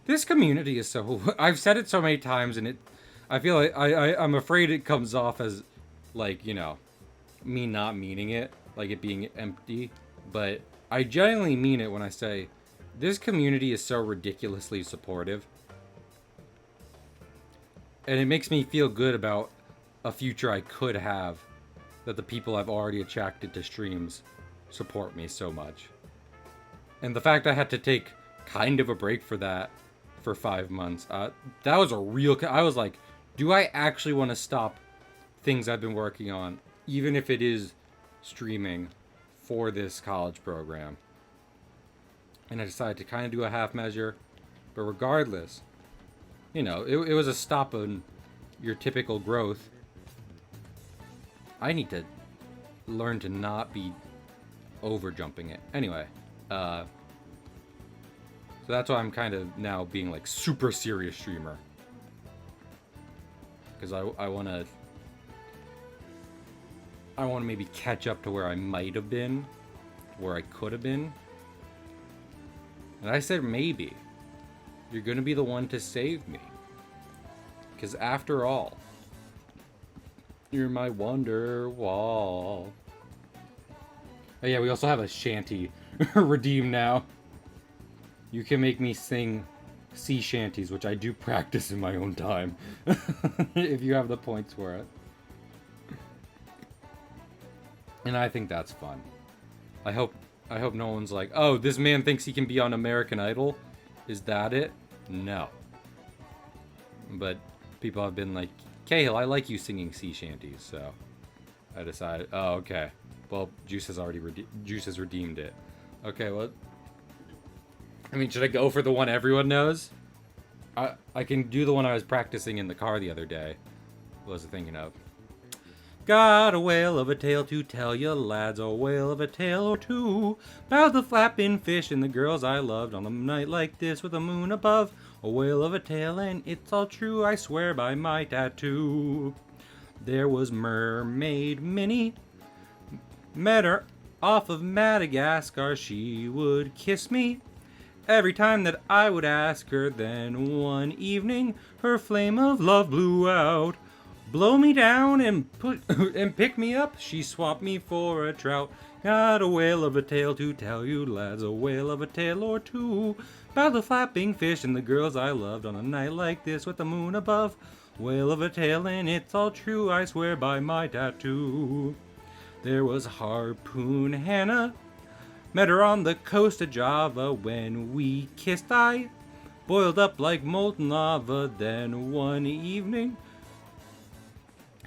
this community is so... I've said it so many times, and I feel like I'm afraid it comes off as, like, you know, me not meaning it. Like it being empty. But I genuinely mean it when I say, this community is so ridiculously supportive. And it makes me feel good about a future I could have, that the people I've already attracted to streams support me so much. And the fact I had to take kind of a break for that for 5 months, that was a real... I was like, do I actually want to stop things I've been working on, even if it is streaming, for this college program? And I decided to kind of do a half measure. But regardless, you know, it was a stop on your typical growth. I need to learn to not be over jumping it. Anyway, so that's why I'm kind of now being like super serious streamer. Because I want to maybe catch up to where I might have been, where I could have been. And I said maybe. You're gonna be the one to save me. Because after all, you're my wonder wall. Oh yeah, we also have a shanty redeemed now. You can make me sing sea shanties, which I do practice in my own time. If you have the points for it. And I think that's fun. I hope no one's like, oh, this man thinks he can be on American Idol? Is that it? No. But people have been like, Cahill, I like you singing sea shanties, so I decided, oh, okay. Well, Juice has redeemed it. Okay, well, I mean, should I go for the one everyone knows? I can do the one I was practicing in the car the other day. What was I thinking of? Got a whale of a tale to tell you, lads, a whale of a tale or two, about the flapping fish and the girls I loved on a night like this with the moon above. A whale of a tale, and it's all true, I swear by my tattoo. There was Mermaid Minnie, met her off of Madagascar, she would kiss me every time that I would ask her. Then one evening, her flame of love blew out. Blow me down and and pick me up. She swapped me for a trout. Got a whale of a tale to tell you, lads, a whale of a tale or two, about the flapping fish and the girls I loved on a night like this with the moon above. Whale of a tale, and it's all true, I swear by my tattoo. There was Harpoon Hannah, met her on the coast of Java. When we kissed, I boiled up like molten lava. Then one evening,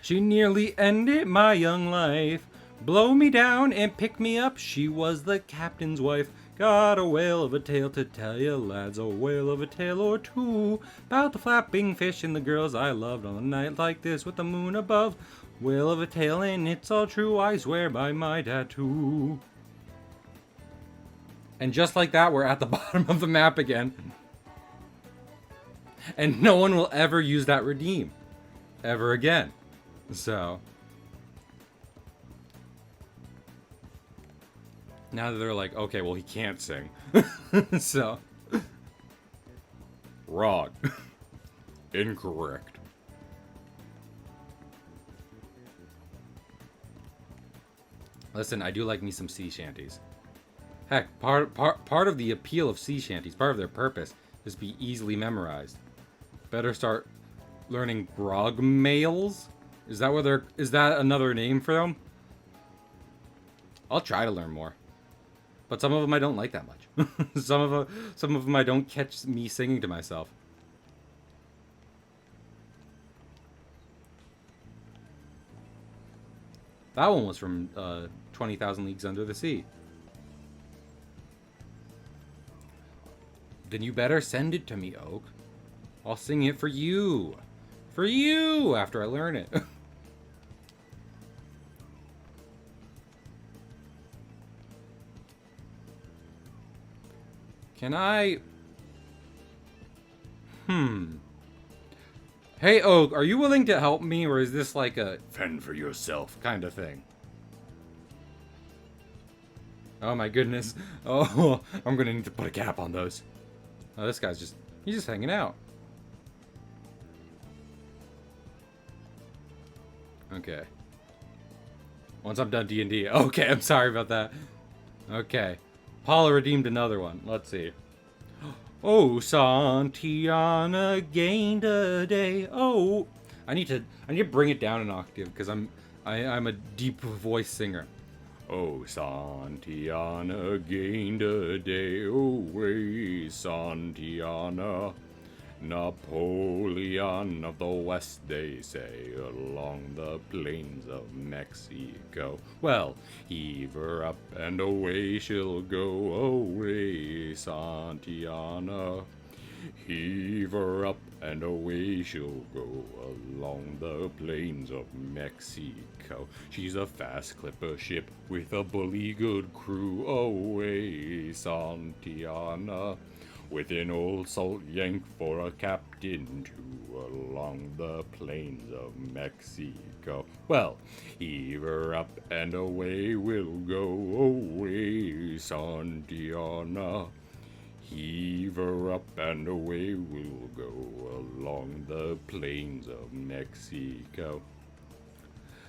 she nearly ended my young life. Blow me down and pick me up, she was the captain's wife. Got a whale of a tale to tell you, lads, a whale of a tale or two, about the flapping fish and the girls I loved on a night like this with the moon above. Whale of a tale, and it's all true, I swear by my tattoo. And just like that, we're at the bottom of the map again. And no one will ever use that redeem. Ever again. So now that they're like, okay, well, he can't sing. So wrong. Incorrect. Listen, I do like me some sea shanties. Heck, part of the appeal of sea shanties, part of their purpose, is to be easily memorized. Better start learning grogmails. Is that another name for them? I'll try to learn more. But some of them I don't like that much. Some of them I don't catch me singing to myself. That one was from 20,000 Leagues Under the Sea. Then you better send it to me, Oak. I'll sing it for you. For you after I learn it. Can I... Hey, Oak, are you willing to help me, or is this like a fend for yourself kind of thing? Oh my goodness. Oh, I'm gonna need to put a cap on those. Oh, this guy's he's just hanging out. Okay. Once I'm done D&D. Okay, I'm sorry about that. Okay. Paula redeemed another one. Let's see. Oh, Santiana gained a day. Oh, I need to bring it down an octave because I'm a deep voice singer. Oh, Santiana gained a day. Oh, way, Santiana. Napoleon of the West, they say, along the plains of Mexico. Well, heave her up and away she'll go, away, Santiana. Heave her up and away she'll go along the plains of Mexico. She's a fast clipper ship with a bully good crew, away, Santiana. With an old salt yank for a captain too, along the plains of Mexico. Well, heave her up and away we'll go, away, Santiana. Heave her up and away we'll go along the plains of Mexico.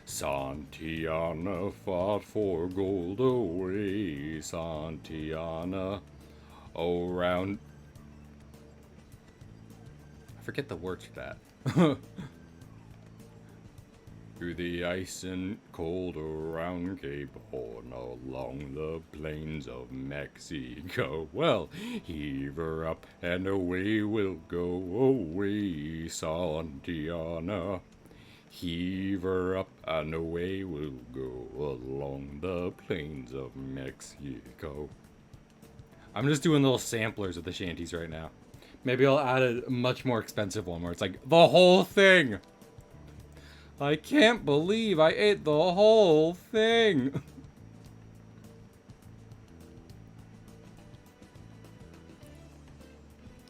Santiana fought for gold away, Santiana around. I forget the words for that. Through the ice and cold around Cape Horn, along the plains of Mexico. Well, heave her up and away we'll go away, Santiana. Heave her up and away we'll go along the plains of Mexico. I'm just doing little samplers of the shanties right now. Maybe I'll add a much more expensive one where it's like the whole thing. I can't believe I ate the whole thing.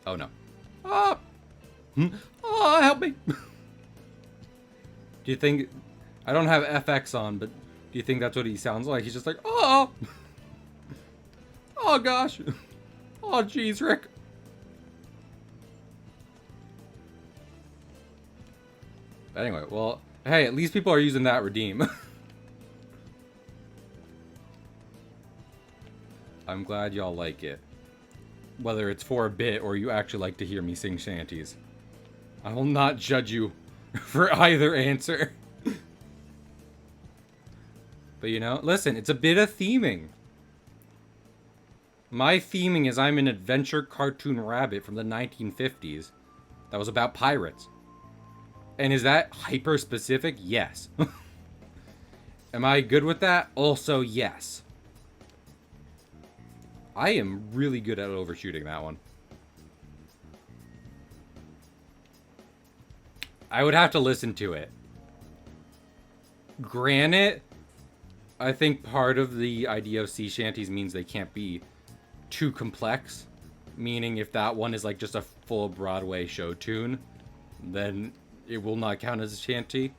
Oh no. Ah! Oh, help me! Do you think... I don't have FX on, but do you think that's what he sounds like? He's just like, oh! Oh gosh! Oh jeez, Rick! Anyway, well... Hey, at least people are using that redeem. I'm glad y'all like it. Whether it's for a bit or you actually like to hear me sing shanties. I will not judge you for either answer. But you know, listen, it's a bit of theming. My theming is I'm an adventure cartoon rabbit from the 1950s that was about pirates. And is that hyper specific? Yes. Am I good with that? Also, yes. I am really good at overshooting that one. I would have to listen to it. Granted, I think part of the idea of sea shanties means they can't be too complex. Meaning if that one is like just a full Broadway show tune, then it will not count as a shanty.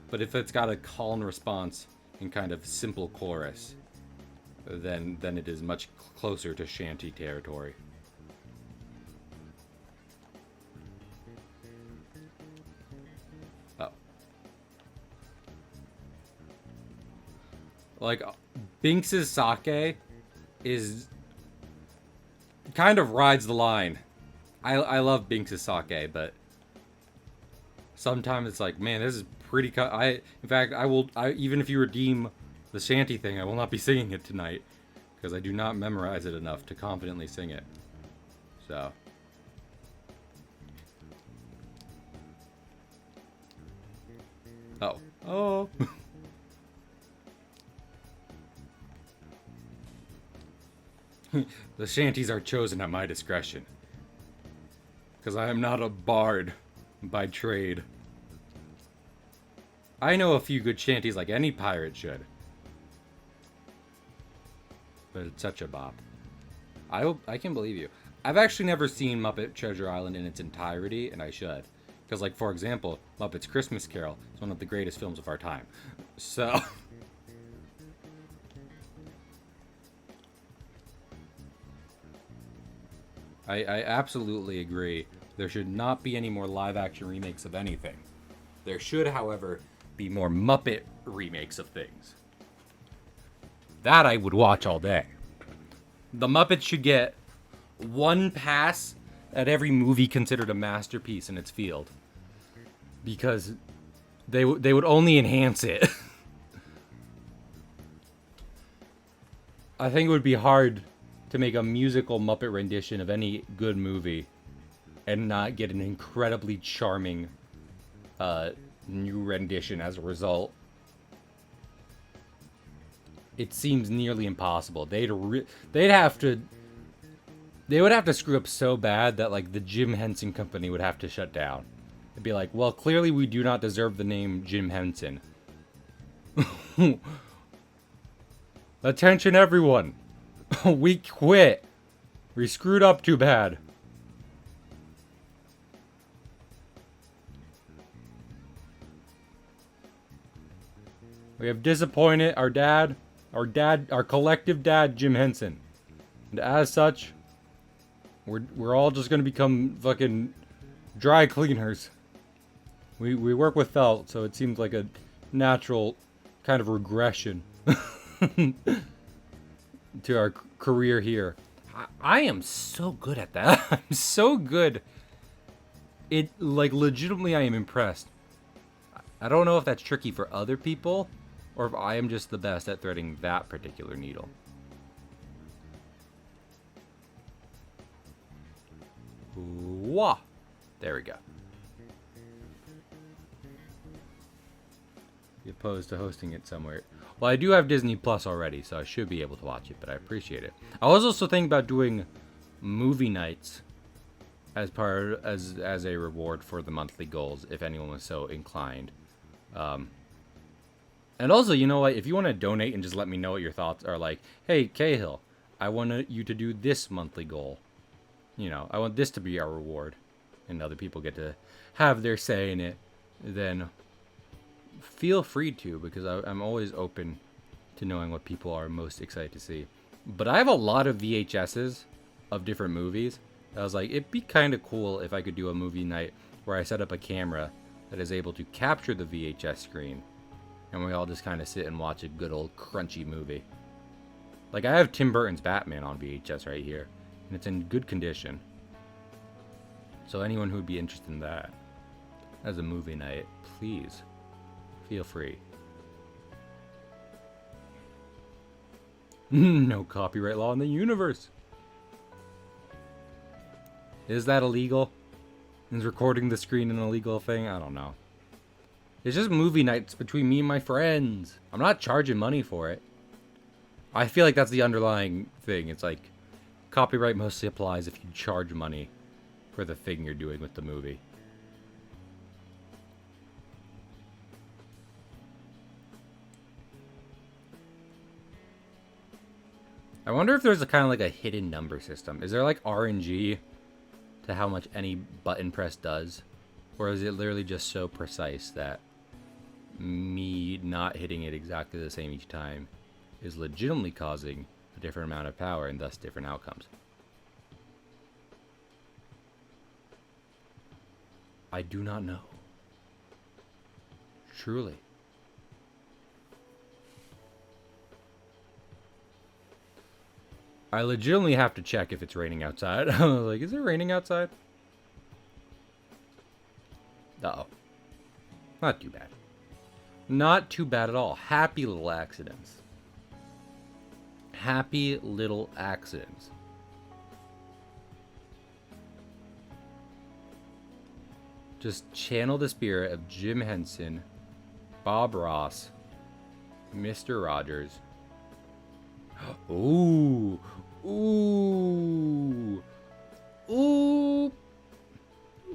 But if it's got a call and response and kind of simple chorus, then it is much closer to shanty territory. Oh. Like, Binks's sake is... kind of rides the line. I love Binks's sake, but... sometimes it's like, man, this is pretty in fact, even if you redeem the shanty thing, I will not be singing it tonight. Because I do not memorize it enough to confidently sing it. So. Oh. Oh. The shanties are chosen at my discretion. Because I am not a bard by trade. I know a few good shanties like any pirate should. But it's such a bop. I can believe you. I've actually never seen Muppet Treasure Island in its entirety, and I should. Because, like, for example, Muppet's Christmas Carol is one of the greatest films of our time. So... I absolutely agree. There should not be any more live-action remakes of anything. There should, however, be more Muppet remakes of things. That I would watch all day. The Muppets should get one pass at every movie considered a masterpiece in its field. Because they would only enhance it. I think it would be hard to make a musical Muppet rendition of any good movie and not get an incredibly charming new rendition as a result. It seems nearly impossible. They would have to screw up so bad that like the Jim Henson Company would have to shut down. It'd be like, well, clearly we do not deserve the name Jim Henson. Attention everyone. We quit. We screwed up too bad. We have disappointed our collective dad, Jim Henson. And as such, We're all just gonna become fucking dry cleaners. We work with felt, so it seems like a natural kind of regression to our career here. I am so good at that. I'm so good. It, like, legitimately I am impressed. I don't know if that's tricky for other people or if I am just the best at threading that particular needle. Wah! There we go. Opposed to hosting it somewhere. Well, I do have Disney Plus already, so I should be able to watch it, but I appreciate it. I was also thinking about doing movie nights as a reward for the monthly goals, if anyone was so inclined. And also, you know what? If you want to donate and just let me know what your thoughts are, like, hey, Cahill, I want you to do this monthly goal. You know, I want this to be our reward, and other people get to have their say in it. Then feel free to, because I'm always open to knowing what people are most excited to see. But I have a lot of VHSs of different movies. I was like, it'd be kind of cool if I could do a movie night where I set up a camera that is able to capture the VHS screen, and we all just kind of sit and watch a good old crunchy movie. Like, I have Tim Burton's Batman on VHS right here, and it's in good condition. So anyone who would be interested in that as a movie night, please feel free. No copyright law in the universe. Is that illegal? Is recording the screen an illegal thing? I don't know. It's just movie nights between me and my friends. I'm not charging money for it. I feel like that's the underlying thing. It's like copyright mostly applies if you charge money for the thing you're doing with the movie. I wonder if there's a kind of like a hidden number system. Is there like RNG to how much any button press does? Or is it literally just so precise that me not hitting it exactly the same each time is legitimately causing a different amount of power and thus different outcomes? I do not know. Truly. I legitimately have to check if it's raining outside. I was like, is it raining outside? Uh-oh. Not too bad. Not too bad at all. Happy little accidents. Happy little accidents. Just channel the spirit of Jim Henson, Bob Ross, Mr. Rogers. Ooh. Ooh. Ooh.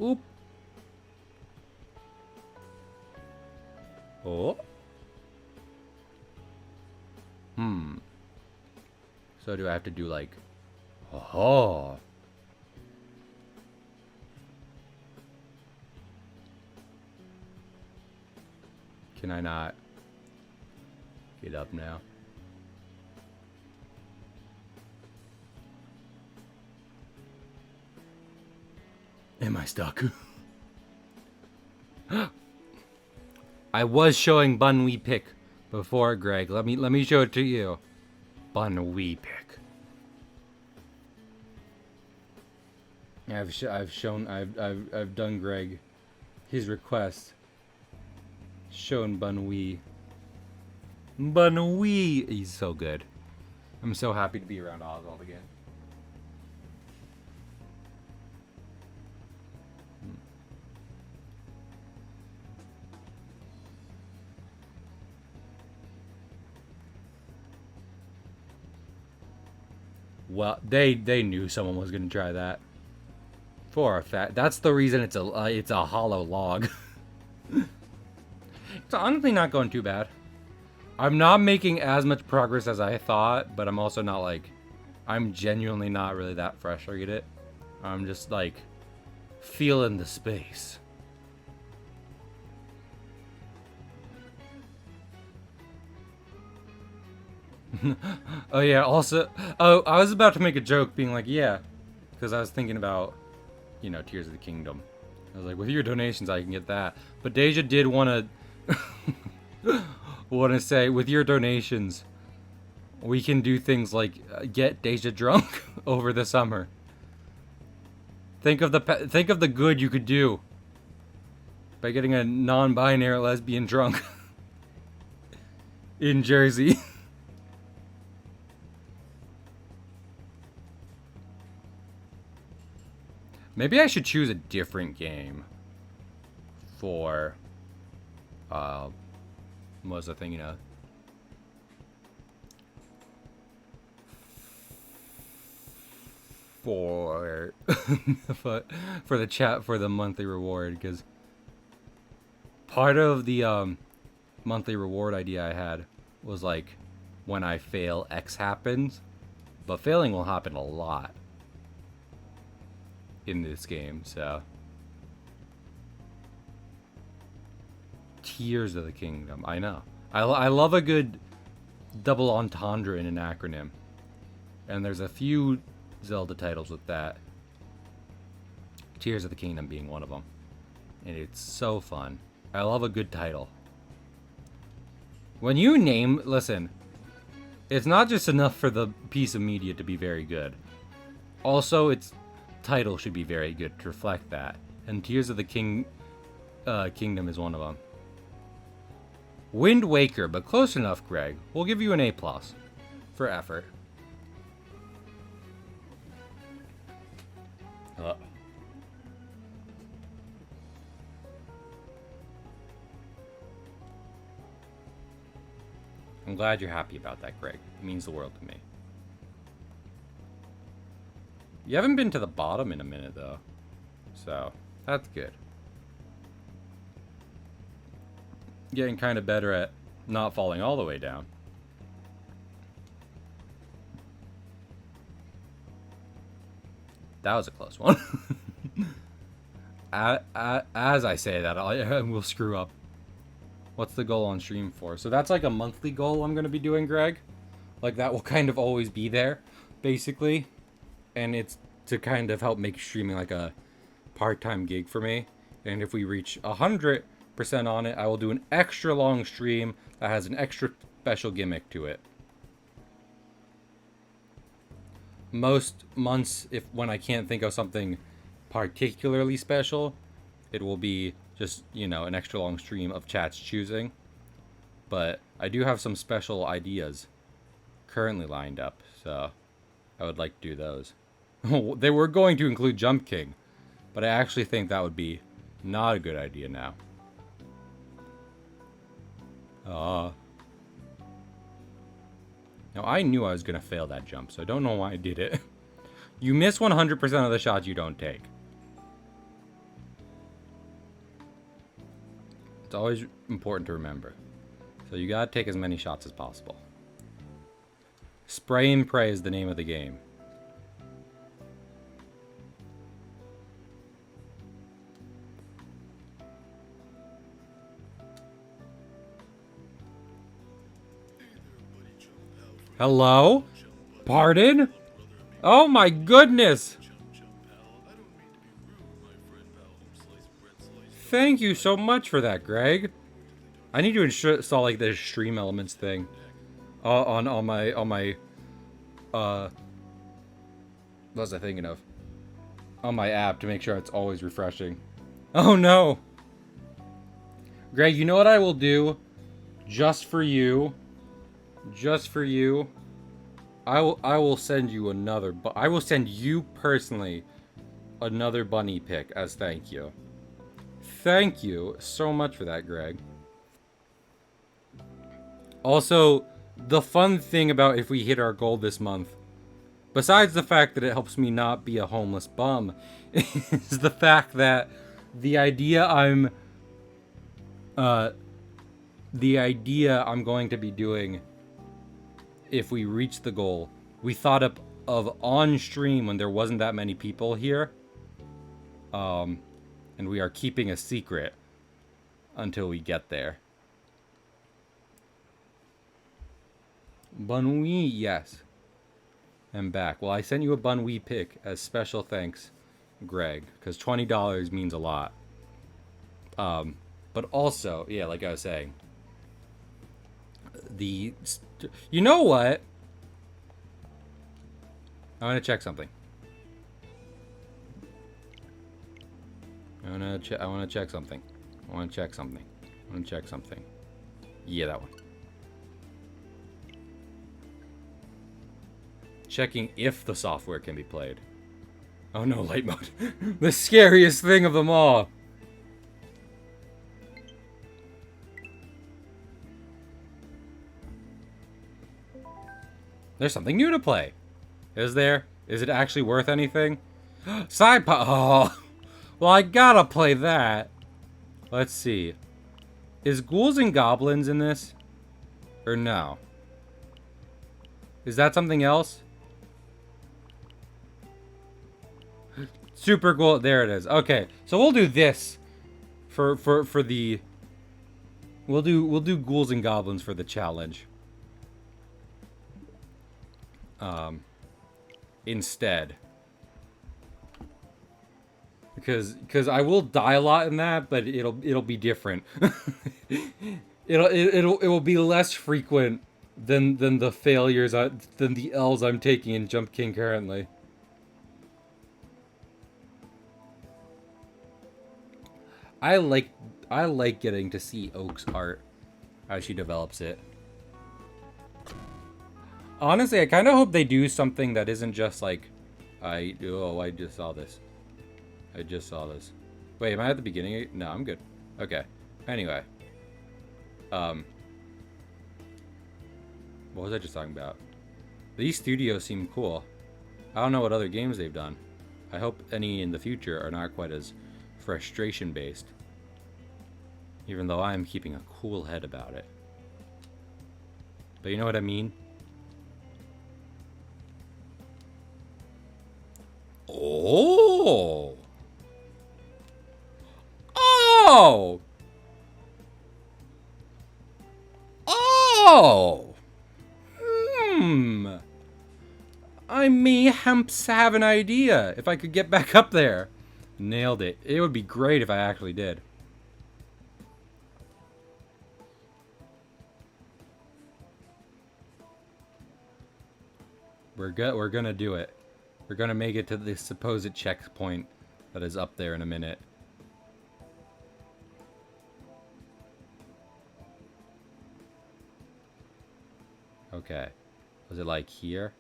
Oop. Oh. So do I have to do like, oh. Can I not get up now? Am I stuck? I was showing Bun Wee Pick before, Greg. Let me show it to you. Bun Wee Pick. I've done Greg his request. Shown Bun Wee. Bun Wee. He's so good. I'm so happy to be around Oswald again. Well, they knew someone was gonna try that. For a fact, that's the reason it's a hollow log. It's honestly not going too bad. I'm not making as much progress as I thought, but I'm also not like, I'm genuinely not really that frustrated. I'm just like feeling the space. Oh yeah, also, oh, I was about to make a joke being like, yeah, Because I was thinking about, Tears of the Kingdom. I was like, with your donations, I can get that. But Deja did want to say, with your donations, we can do things like get Deja drunk over the summer. Think of the good you could do by getting a non-binary lesbian drunk in Jersey. Maybe I should choose a different game for, what was I thinking of? For the chat for the monthly reward, because part of the monthly reward idea I had was like, when I fail, X happens, but failing will happen a lot in this game. So Tears of the Kingdom, I know, I love a good double entendre in an acronym, and there's a few Zelda titles with that, Tears of the Kingdom being one of them, and it's so fun. I love a good title. When you listen, it's not just enough for the piece of media to be very good. Also, its title should be very good to reflect that. And Tears of the Kingdom is one of them. Wind Waker, but close enough, Greg. We'll give you an A+ for effort. I'm glad you're happy about that, Greg. It means the world to me. You haven't been to the bottom in a minute, though. So, that's good. Getting kind of better at not falling all the way down. That was a close one. As I say that, I will screw up. What's the goal on stream for? So that's like a monthly goal I'm going to be doing, Greg. Like, that will kind of always be there, basically. And it's to kind of help make streaming like a part-time gig for me. And if we reach 100% on it, I will do an extra long stream that has an extra special gimmick to it. Most months, when I can't think of something particularly special, it will be just, an extra long stream of chat's choosing. But I do have some special ideas currently lined up, so I would like to do those. They were going to include Jump King, but I actually think that would be not a good idea now. Now, I knew I was going to fail that jump, so I don't know why I did it. You miss 100% of the shots you don't take. It's always important to remember. So you gotta take as many shots as possible. Spray and Pray is the name of the game. Hello? Pardon? Oh my goodness! Thank you so much for that, Greg. I need to install like this Stream Elements thing on my what was I thinking of? On my app to make sure it's always refreshing. Oh no! Greg, you know what I will do? Just for you. Just for you. I will send you another, but I will send you personally another bunny pic as thank you. Thank you so much for that, Greg. Also, the fun thing about if we hit our goal this month, besides the fact that it helps me not be a homeless bum, is the fact that the idea I'm going to be doing if we reach the goal, we thought of on stream when there wasn't that many people here. And we are keeping a secret until we get there. Banui, yes. and back. Well, I sent you a bun we pick as special thanks, Greg, because $20 means a lot. But also, yeah, like I was saying, you know what? I want to check something. I want to check something. I want to check something. Yeah, that one. Checking if the software can be played. Oh no, light mode. The scariest thing of them all. There's something new to play. Is there? Is it actually worth anything? Side Oh, well, I gotta play that. Let's see. Is Ghouls and Goblins in this? Or no? Is that something else? Super Ghoul. There it is. Okay, so we'll do this for the. We'll do Ghouls and Goblins for the challenge. Instead. Because I will die a lot in that, but it'll be different. it will be less frequent than the failures than the L's I'm taking in Jump King currently. I like getting to see Oak's art as she develops it. Honestly, I kind of hope they do something that isn't just like, I just saw this. Wait, am I at the beginning? No, I'm good. Okay. Anyway. What was I just talking about? These studios seem cool. I don't know what other games they've done. I hope any in the future are not quite as frustration-based. Even though I'm keeping a cool head about it. But you know what I mean? Oh! Oh! Oh! I may have an idea if I could get back up there. Nailed it. It would be great if I actually did. We're gonna do it. We're gonna make it to the supposed checkpoint that is up there in a minute. Okay. Was it like here?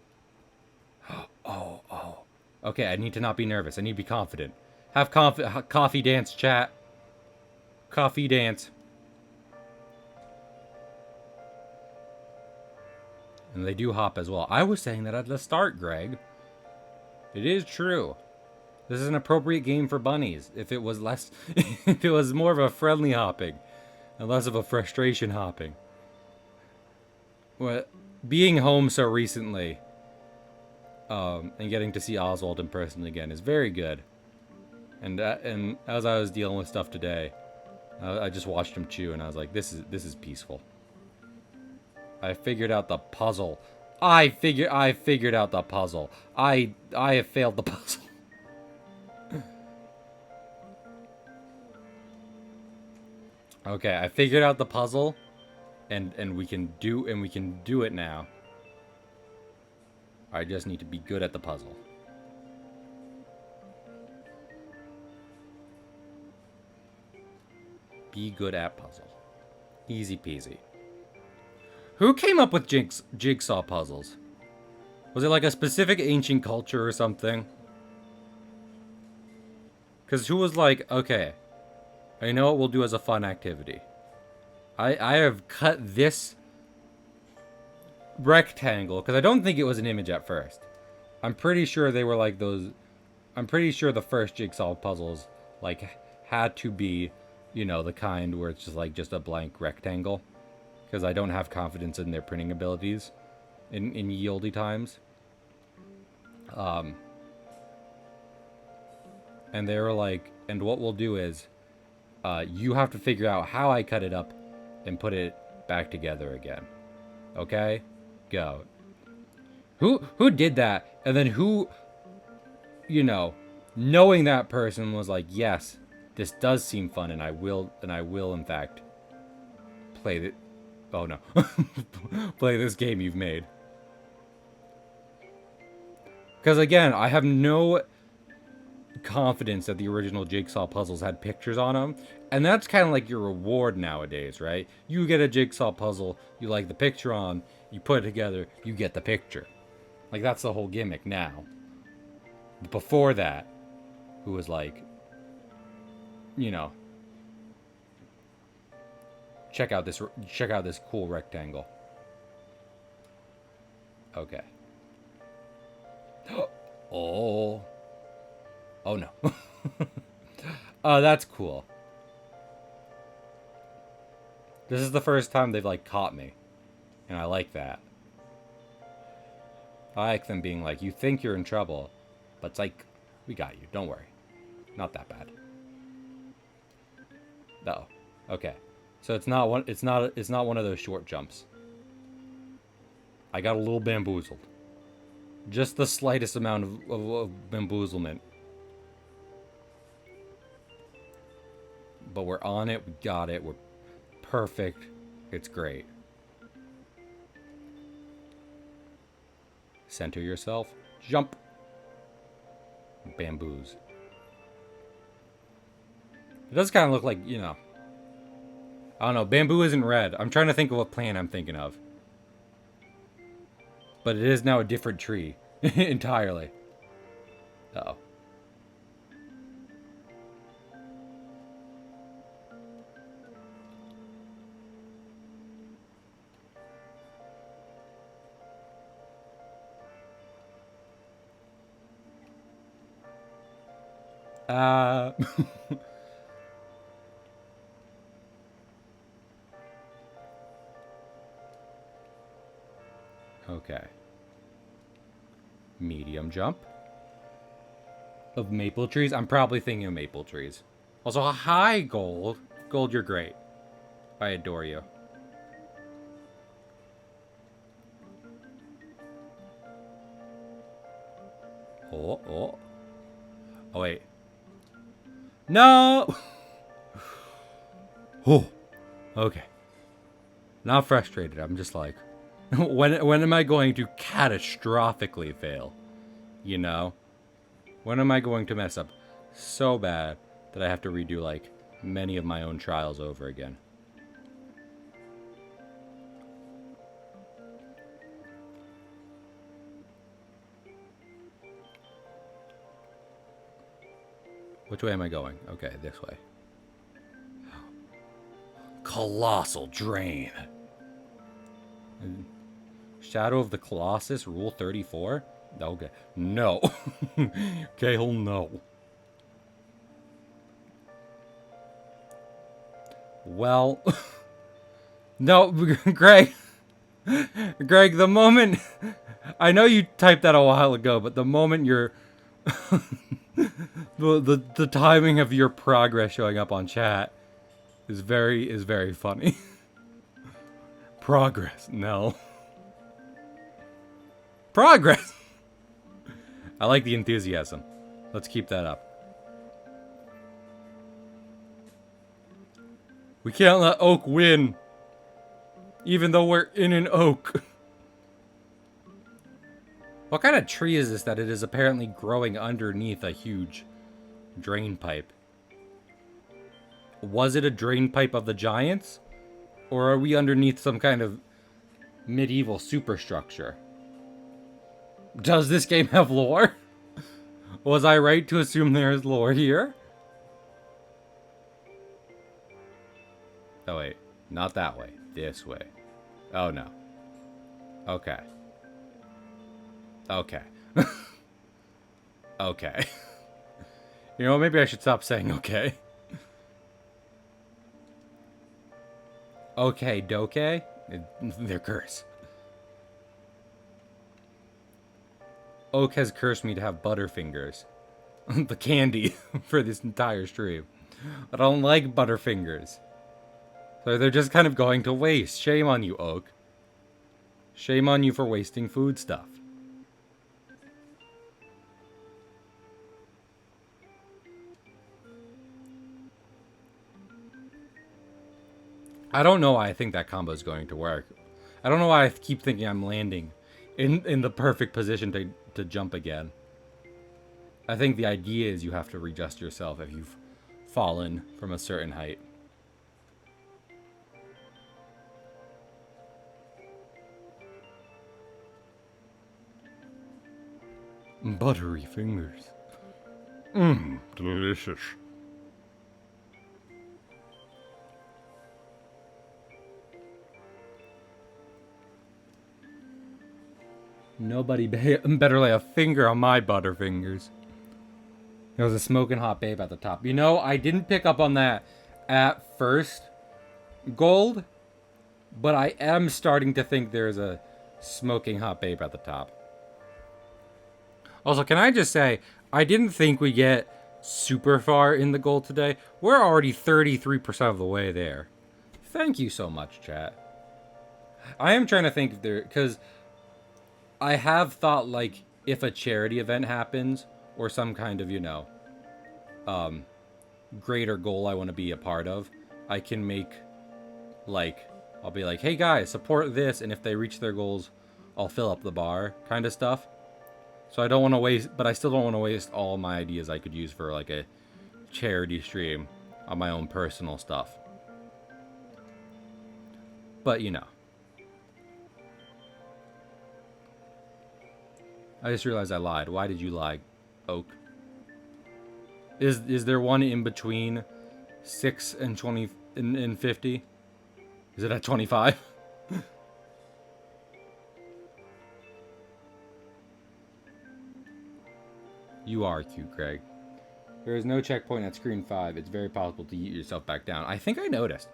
Oh. Okay, I need to not be nervous. I need to be confident. Have coffee dance, chat. Coffee dance. And they do hop as well. I was saying that at the start, Greg. It is true. This is an appropriate game for bunnies. If it was less, if it was more of a friendly hopping, and less of a frustration hopping. Well, being home so recently, and getting to see Oswald in person again is very good. And as I was dealing with stuff today, I just watched him chew, and I was like, this is peaceful. I figured out the puzzle. I figured out the puzzle. I have failed the puzzle. Okay, I figured out the puzzle, and we can do it now. I just need to be good at the puzzle. Be good at puzzle. Easy peasy. Who came up with jigsaw puzzles? Was it like a specific ancient culture or something? Because who was like, okay, I know what we'll do as a fun activity. I have cut this rectangle, because I don't think it was an image at first. I'm pretty sure they were like those... I'm pretty sure the first jigsaw puzzles, like, had to be, you know, the kind where it's just a blank rectangle. Because I don't have confidence in their printing abilities in yieldy times. And they were like, and what we'll do is, you have to figure out how I cut it up and put it back together again. Okay? Go. Who did that? And then who, you know, knowing that person was like, yes, this does seem fun, and I will in fact play the. Oh no, play this game you've made. Because again, I have no confidence that the original Jigsaw puzzles had pictures on them, and that's kind of like your reward nowadays, right? You get a Jigsaw puzzle, you like the picture on, you put it together, you get the picture. Like, that's the whole gimmick now. Before that, who was like, you know, check out this cool rectangle. Okay. Oh. Oh no. Oh, that's cool. This is the first time they've like caught me, and I like that. I like them being like, you think you're in trouble, but it's like, we got you. Don't worry. Not that bad. No. Okay. So it's not one. It's not one of those short jumps. I got a little bamboozled. Just the slightest amount of bamboozlement. But we're on it. We got it. We're perfect. It's great. Center yourself. Jump. Bamboos. It does kind of look like, you know. I don't know. Bamboo isn't red. I'm trying to think of what plant I'm thinking of. But it is now a different tree. Entirely. Uh-oh. Okay. Medium jump. Of maple trees? I'm probably thinking of maple trees. Also, hi, Gold. Gold, you're great. I adore you. Oh. Oh, wait. No! Oh. Okay. Not frustrated. I'm just like, when am I going to catastrophically fail? You know? When am I going to mess up so bad that I have to redo, like, many of my own trials over again? Which way am I going? Okay, this way. Colossal Drain. Shadow of the Colossus, Rule 34? Okay. No. Cahill, no. Well. No, Greg. Greg, the moment... I know you typed that a while ago, but the moment you're... the timing of your progress showing up on chat is very funny. Progress, no. Progress! I like the enthusiasm. Let's keep that up. We can't let Oak win. Even though we're in an oak. What kind of tree is this that it is apparently growing underneath a huge drain pipe? Was it a drain pipe of the giants? Or are we underneath some kind of medieval superstructure? Does this game have lore? Was I right to assume there is lore here? Oh wait, not that way. This way. Oh no. Okay. Okay. Okay. You know, maybe I should stop saying okay. Okay, doke? They're cursed. Oak has cursed me to have Butterfingers. The candy for this entire stream. I don't like Butterfingers. So they're just kind of going to waste. Shame on you, Oak. Shame on you for wasting food stuff. I don't know why I think that combo is going to work. I don't know why I keep thinking I'm landing in the perfect position to jump again. I think the idea is you have to readjust yourself if you've fallen from a certain height. Buttery fingers. Mmm, delicious. Nobody better lay a finger on my butterfingers. There was a smoking hot babe at the top. You know, I didn't pick up on that at first, Gold, but I am starting to think there's a smoking hot babe at the top. Also, can I just say, I didn't think we get super far in the goal today. We're already 33% of the way there. Thank you so much, chat. I am trying to think if there, because I have thought, like, if a charity event happens, or some kind of, greater goal I want to be a part of, I can make, like, I'll be like, hey guys, support this, and if they reach their goals, I'll fill up the bar, kind of stuff. So I don't want to waste, but I still don't want to waste all my ideas I could use for, like, a charity stream on my own personal stuff. But, I just realized I lied. Why did you lie, Oak? Is there one in between 6 and 20 and 50? Is it at 25? You are cute, Craig. There is no checkpoint at screen 5. It's very possible to yeet yourself back down. I think I noticed.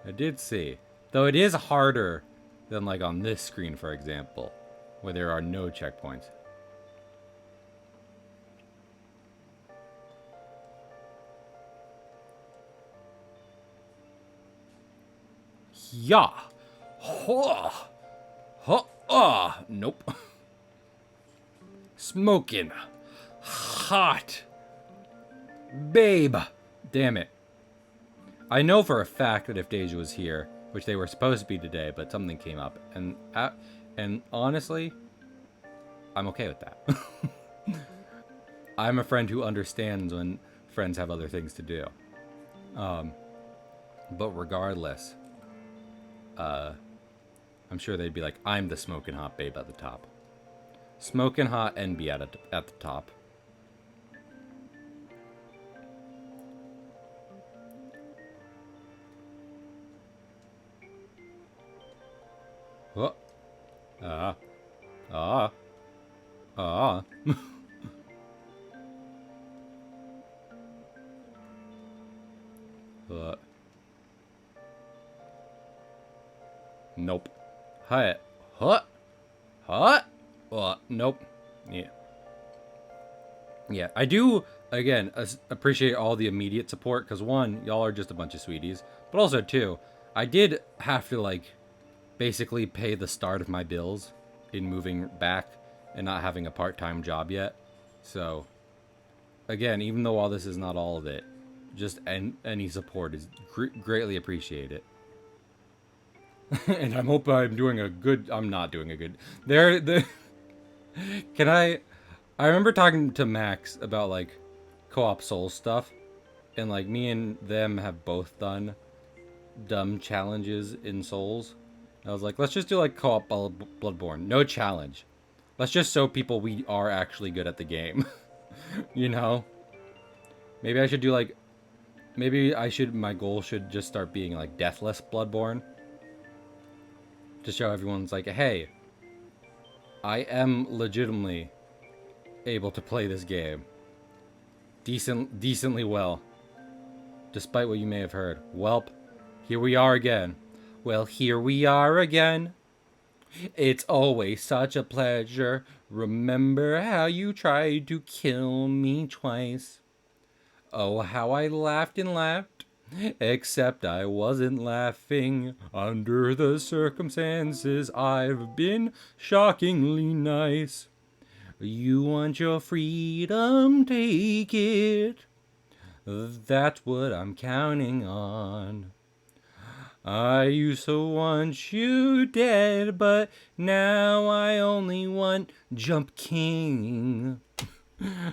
I did see. Though it is harder than, like, on this screen, for example, where there are no checkpoints. Yeah. Ho. Ho. Nope. Smoking. Hot. Babe. Damn it. I know for a fact that if Deja was here, which they were supposed to be today, but something came up, and honestly, I'm okay with that. I'm a friend who understands when friends have other things to do. But regardless, I'm sure they'd be like, I'm the smoking hot babe at the top. Smoking hot and be at the top. Oh. Nope. Hut. Nope. Yeah. Yeah, I do, again, appreciate all the immediate support, because one, y'all are just a bunch of sweeties, but also two, I did have to, like, basically pay the start of my bills in moving back and not having a part-time job yet. So, again, even though all this is not all of it, just any support is greatly appreciated. And I hope I'm doing a good... I'm not doing a good... Can I remember talking to Max about, like, co-op Souls stuff. And, like, me and them have both done dumb challenges in Souls. I was like, let's just do, like, co-op Bloodborne. No challenge. Let's just show people we are actually good at the game. You know? Maybe I should do, like... my goal should just start being, like, Deathless Bloodborne. To show everyone's like, hey, I am legitimately able to play this game decently well, despite what you may have heard. Welp, here we are again. Well, here we are again. It's always such a pleasure. Remember how you tried to kill me twice? Oh, how I laughed and laughed. Except I wasn't laughing. Under the circumstances, I've been shockingly nice. You want your freedom, take it. That's what I'm counting on. I used to want you dead, but now I only want Jump King.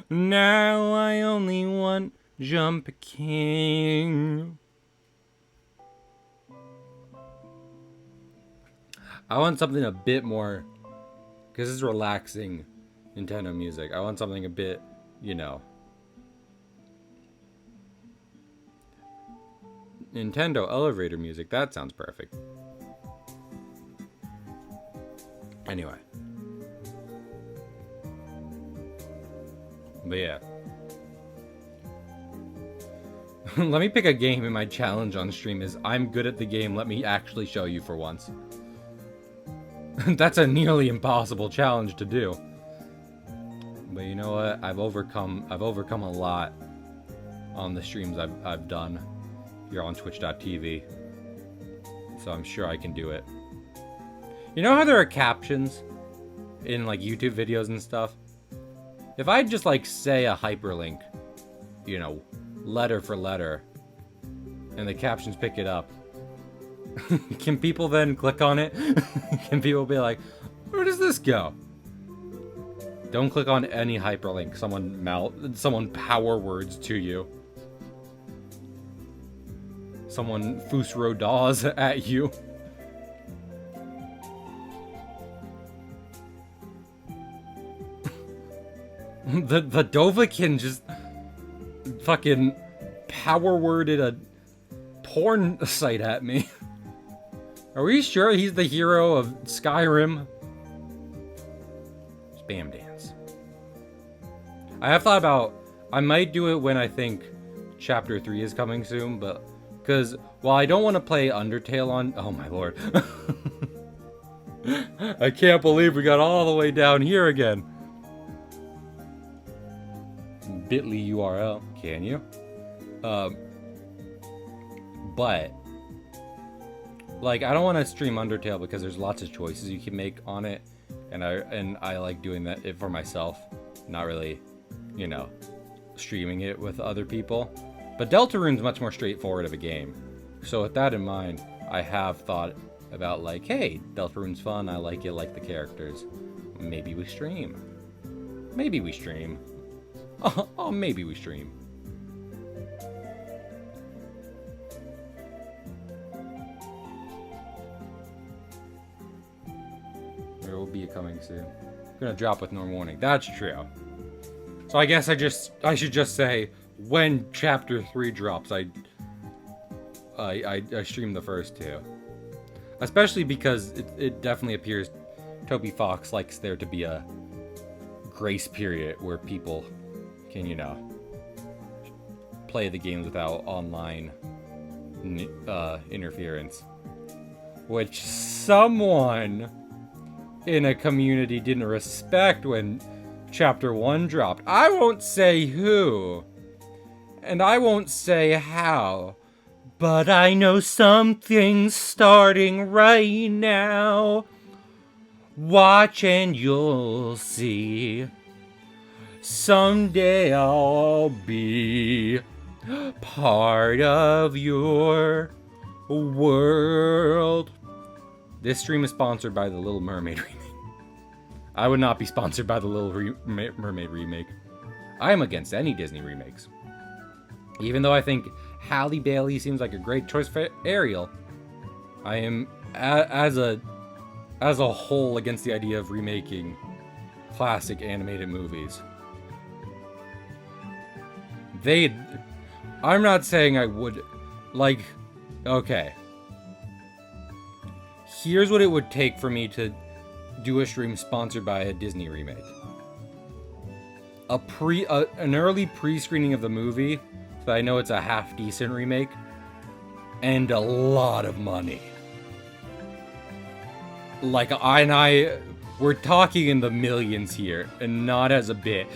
Now I only want Jump King. I want something a bit more, because it's relaxing Nintendo music. I want something a bit, you know, Nintendo elevator music. That sounds perfect. Anyway. But yeah. Let me pick a game in my challenge on stream is I'm good at the game, let me actually show you for once. That's a nearly impossible challenge to do. But you know what? I've overcome a lot on the streams I've done here on twitch.tv. So I'm sure I can do it. You know how there are captions in like YouTube videos and stuff? If I just like say a hyperlink, you know, letter for letter, and the captions pick it up, can people then click on it? Can people be like, where does this go? Don't click on any hyperlink someone power words to you. Someone Fusro Daws at you. the Dovahkiin just fucking power worded a porn site at me. Are we sure he's the hero of Skyrim? Spam dance. I have thought about, I might do it when I think Chapter 3 is coming soon, but, because, while I don't want to play Undertale on, oh my lord. I can't believe we got all the way down here again. Bitly URL, can you? But, like, I don't want to stream Undertale because there's lots of choices you can make on it, and I like doing that it for myself, not really, you know, streaming it with other people. But Deltarune's much more straightforward of a game, so with that in mind, I have thought about like, hey, Deltarune's fun, I like it, like the characters. Maybe we stream. Maybe we stream. Oh, maybe we stream. There will be a coming soon. I'm gonna drop with no warning. That's true. So I guess I should just say when Chapter 3 drops, I stream the first two. Especially because it definitely appears Toby Fox likes there to be a grace period where people can, you know, play the games without online interference. Which someone in a community didn't respect when Chapter 1 dropped. I won't say who, and I won't say how, but I know something's starting right now. Watch and you'll see. Someday I'll be part of your world. This stream is sponsored by the Little Mermaid remake. I would not be sponsored by the Little Mermaid remake. I am against any Disney remakes. Even though I think Halle Bailey seems like a great choice for Ariel, I am, as a whole, against the idea of remaking classic animated movies. I'm not saying I would, like, okay. Here's what it would take for me to do a stream sponsored by a Disney remake. An early pre-screening of the movie, so that I know it's a half-decent remake, and a lot of money. Like, we're talking in the millions here, and not as a bit.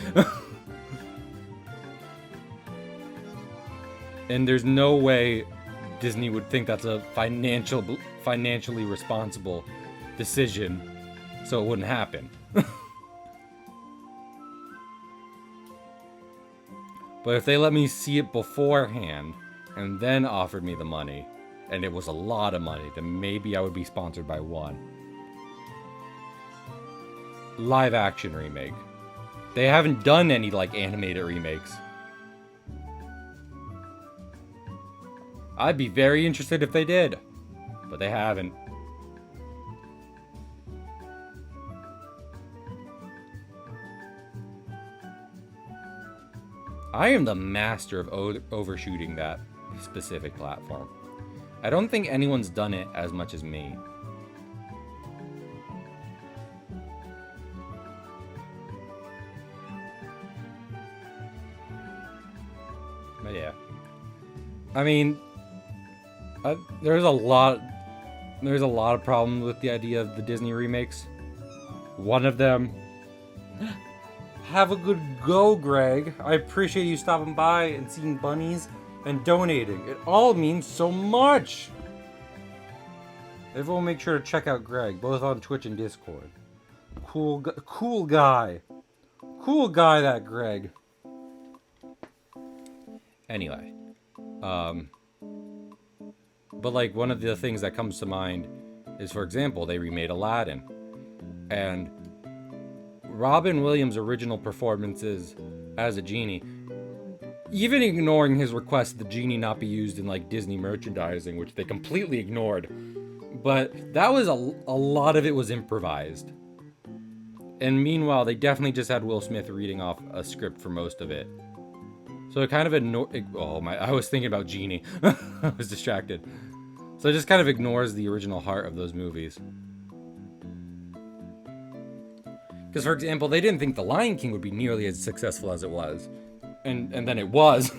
And there's no way Disney would think that's a financially responsible decision, so it wouldn't happen. But if they let me see it beforehand and then offered me the money, and it was a lot of money, then maybe I would be sponsored by one. Live action remake. They haven't done any like animated remakes. I'd be very interested if they did, but they haven't. I am the master of overshooting that specific platform. I don't think anyone's done it as much as me. But yeah. I mean, there's a lot of problems with the idea of the Disney remakes. One of them, have a good go, Greg. I appreciate you stopping by and seeing bunnies and donating. It all means so much. Everyone make sure to check out Greg, both on Twitch and Discord. Cool guy. Cool guy, that Greg. Anyway. But like one of the things that comes to mind is, for example, they remade Aladdin. And Robin Williams' original performances as a genie, even ignoring his request that the genie not be used in like Disney merchandising, which they completely ignored, but that was a lot of it was improvised. And meanwhile, they definitely just had Will Smith reading off a script for most of it. So it kind of I was thinking about Genie. I was distracted. So it just kind of ignores the original heart of those movies. Because, for example, they didn't think The Lion King would be nearly as successful as it was. And then it was.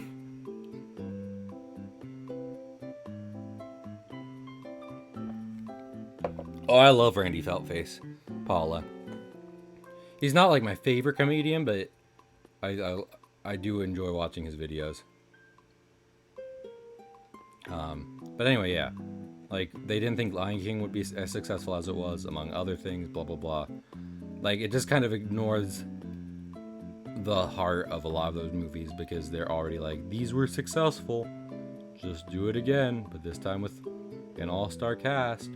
Oh, I love Randy Feltface. Paula. He's not like my favorite comedian, but I do enjoy watching his videos. But anyway, yeah. Like, they didn't think Lion King would be as successful as it was, among other things, blah, blah, blah. Like, it just kind of ignores the heart of a lot of those movies because they're already like, these were successful. Just do it again, but this time with an all-star cast.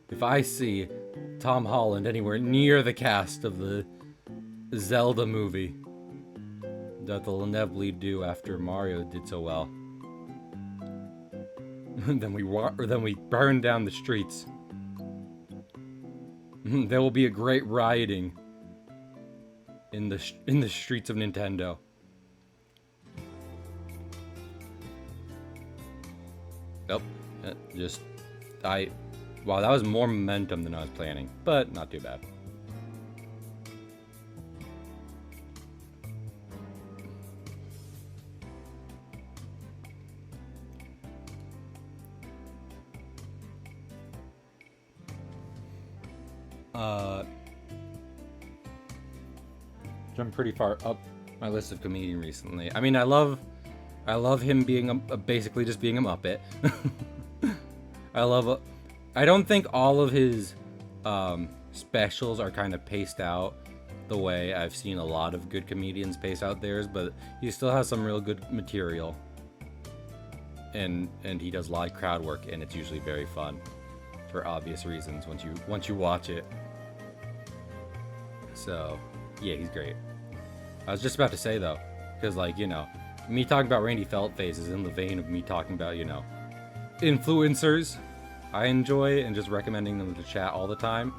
If I see Tom Holland anywhere near the cast of the Zelda movie that they'll inevitably do after Mario did so well, then we burn down the streets. There will be a great rioting in the streets of Nintendo. Nope. Wow, that was more momentum than I was planning, but not too bad. Jumped pretty far up my list of comedian recently. I mean, I love him being basically just being a Muppet. I don't think all of his specials are kind of paced out the way I've seen a lot of good comedians pace out theirs, but he still has some real good material. And he does a lot of crowd work, and it's usually very fun for obvious reasons once you watch it. So, yeah, he's great. I was just about to say though, because like, you know, me talking about Randy Feltface is in the vein of me talking about, you know, influencers I enjoy and just recommending them to chat all the time.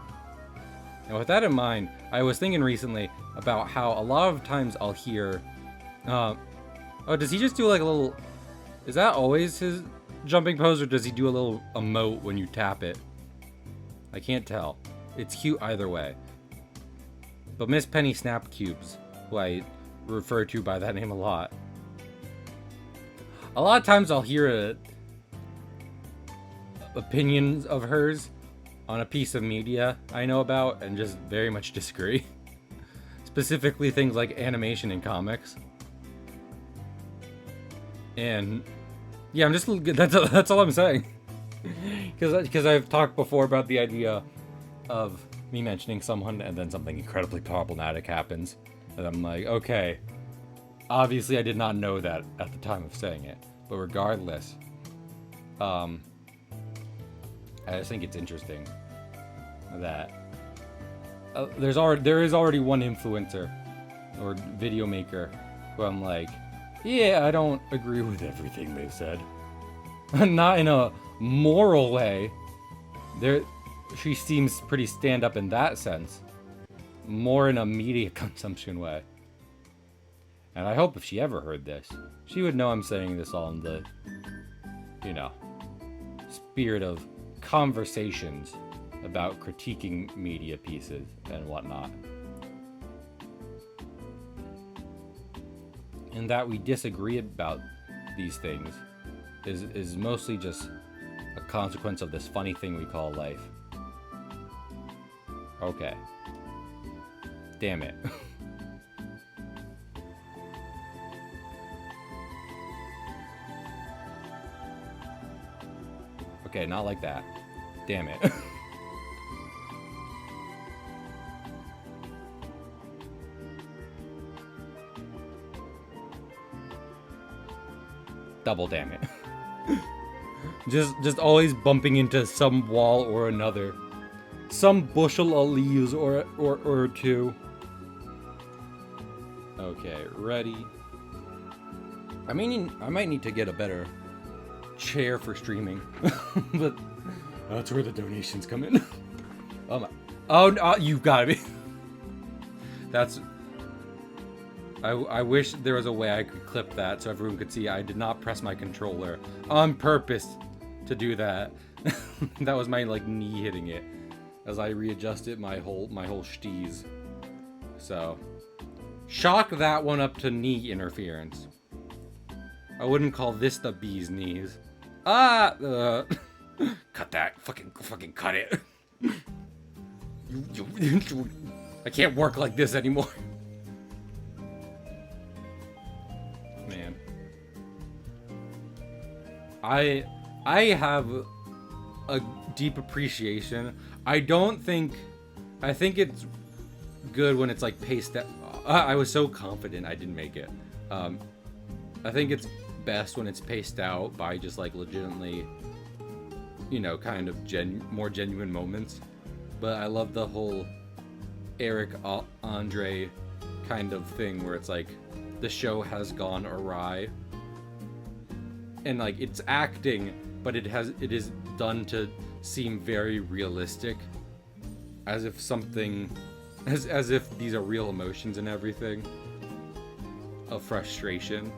And with that in mind, I was thinking recently about how a lot of times I'll hear, oh, does he just do like a little, is that always his jumping pose, or does he do a little emote when you tap it? I can't tell. It's cute either way. But Miss Penny Snap Cubes, who I refer to by that name a lot of times I'll hear opinions of hers on a piece of media I know about and just very much disagree. Specifically things like animation and comics. And yeah, I'm just that's all I'm saying. Because I've talked before about the idea of me mentioning someone and then something incredibly problematic happens. And I'm like, okay, obviously I did not know that at the time of saying it. But regardless, I just think it's interesting that there is already one influencer or video maker who I'm like, yeah, I don't agree with everything they said. Not in a moral way. She seems pretty stand up in that sense. More in a media consumption way. And I hope if she ever heard this, she would know I'm saying this all in the, spirit of conversations about critiquing media pieces and whatnot. And that we disagree about these things is mostly just a consequence of this funny thing we call life. Okay. Damn it. Okay, not like that. Damn it. Double damn it. just always bumping into some wall or another. Some bushel of leaves or two. Okay, ready. I might need to get a better chair for streaming. But that's where the donations come in. Oh my. Oh no, you've got me. That's. I wish there was a way I could clip that so everyone could see I did not press my controller on purpose to do that. That was my knee hitting it as I readjusted my whole steez. So chalk that one up to knee interference. I wouldn't call this the bee's knees. Cut that. Fucking cut it. I can't work like this anymore. Man. I have a deep appreciation. I think it's good when it's paced out. I was so confident I didn't make it. I think it's best when it's paced out by just legitimately, kind of more genuine moments. But I love the whole Eric Andre kind of thing where it's the show has gone awry. And it's acting, but it is done to seem very realistic. As if as if these are real emotions and everything. Of frustration.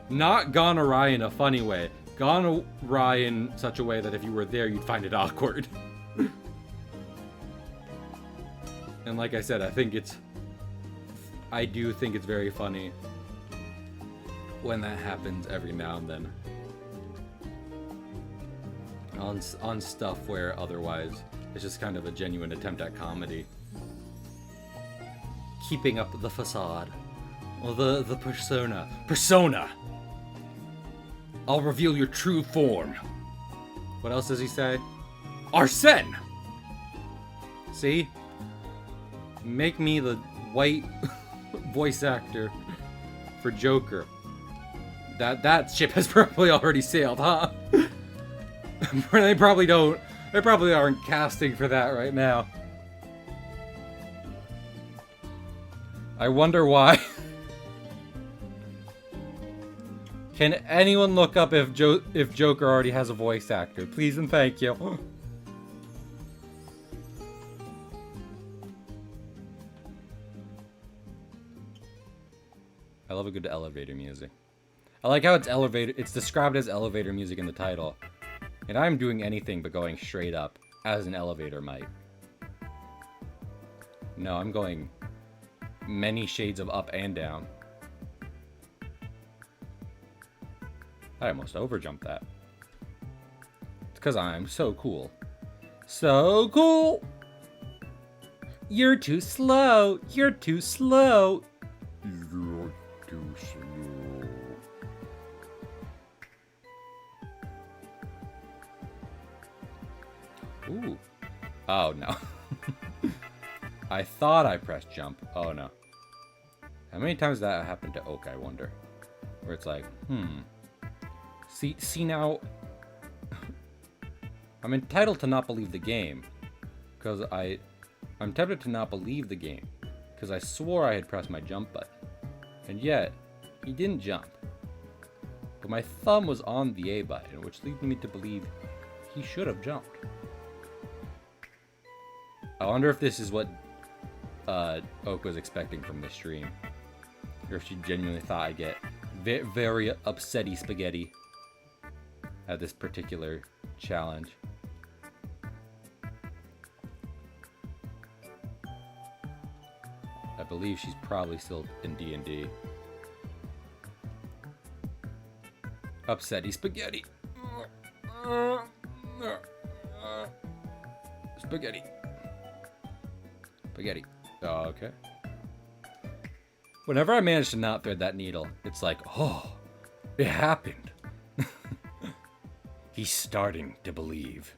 Not gone awry in a funny way. Gone awry in such a way that if you were there, you'd find it awkward. And like I said, I do think it's very funny when that happens every now and then. On stuff where otherwise it's just kind of a genuine attempt at comedy. Keeping up the facade. Or the persona. Persona! I'll reveal your true form. What else does he say? Arsene! See? Make me the white voice actor for Joker. That ship has probably already sailed, huh? They probably aren't casting for that right now. I wonder why. Can anyone look up if Joker already has a voice actor? Please and thank you. I love a good elevator music. I like how it's described as elevator music in the title. And I'm doing anything but going straight up, as an elevator might. No, I'm going many shades of up and down. I almost overjumped that. It's because I'm so cool. So cool! You're too slow! You're too slow! You're too slow. Ooh. Oh, no. I thought I pressed jump. Oh no. How many times that happened to Oak, I wonder? Where it's like, See now, I'm entitled to not believe the game. Because I'm tempted to not believe the game. Because I swore I had pressed my jump button. And yet, he didn't jump. But my thumb was on the A button, which leads me to believe he should have jumped. I wonder if this is what Oak was expecting from this stream. Or if she genuinely thought I'd get very upsetty spaghetti at this particular challenge. I believe she's probably still in D&D. Upsetty spaghetti. Spaghetti. Spaghetti. Oh, okay. Whenever I manage to not thread that needle, it's like, oh, it happened. He's starting to believe.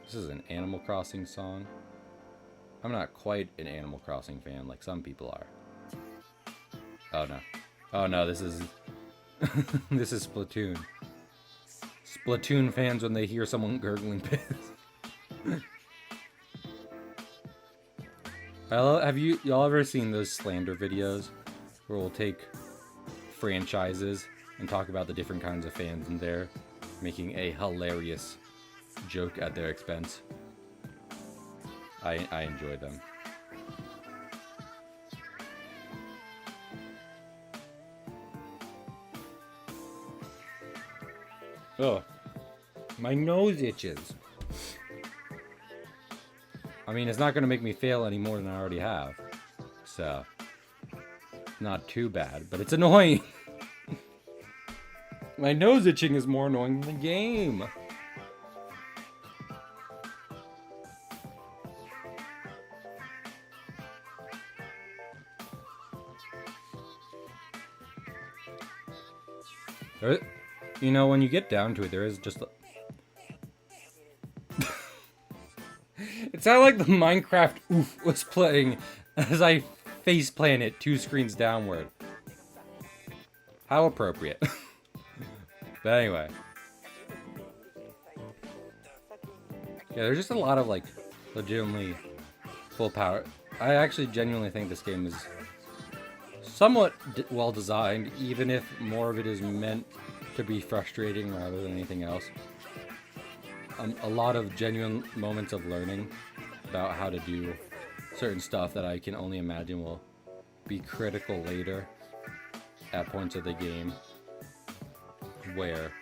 This is an Animal Crossing song. I'm not quite an Animal Crossing fan like some people are. Oh no. Oh no, this is this is Splatoon. Splatoon fans when they hear someone gurgling piss. Have y'all ever seen those slander videos where we'll take franchises and talk about the different kinds of fans in there, making a hilarious joke at their expense? I enjoy them. Oh, my nose itches. I mean, it's not going to make me fail any more than I already have. So, not too bad, but it's annoying. My nose itching is more annoying than the game. You know, when you get down to it, there is just it sounded like the Minecraft oof was playing as I face plant it 2 screens downward. How appropriate. But anyway. Yeah, there's just a lot of, like, legitimately full power. I actually genuinely think this game is somewhat well designed, even if more of it is meant to be frustrating rather than anything else. A lot of genuine moments of learning about how to do certain stuff that I can only imagine will be critical later at points of the game where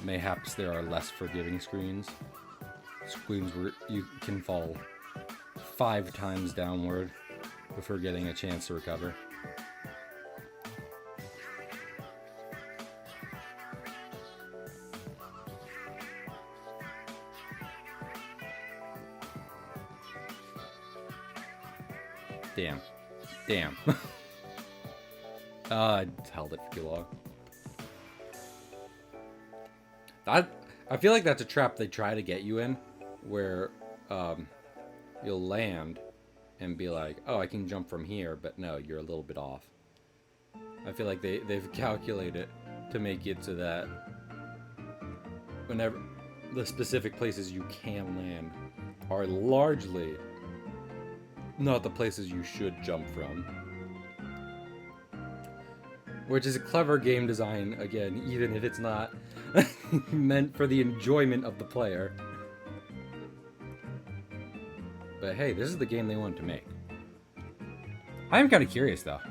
mayhaps there are less forgiving screens where you can fall 5 times downward before getting a chance to recover. Damn. I held it for too long. I feel like that's a trap they try to get you in, where you'll land and be like, oh, I can jump from here, but no, you're a little bit off. I feel like they've calculated to make it so that whenever the specific places you can land are largely not the places you should jump from. Which is a clever game design, again, even if it's not meant for the enjoyment of the player. But hey, this is the game they wanted to make. I am kind of curious, though.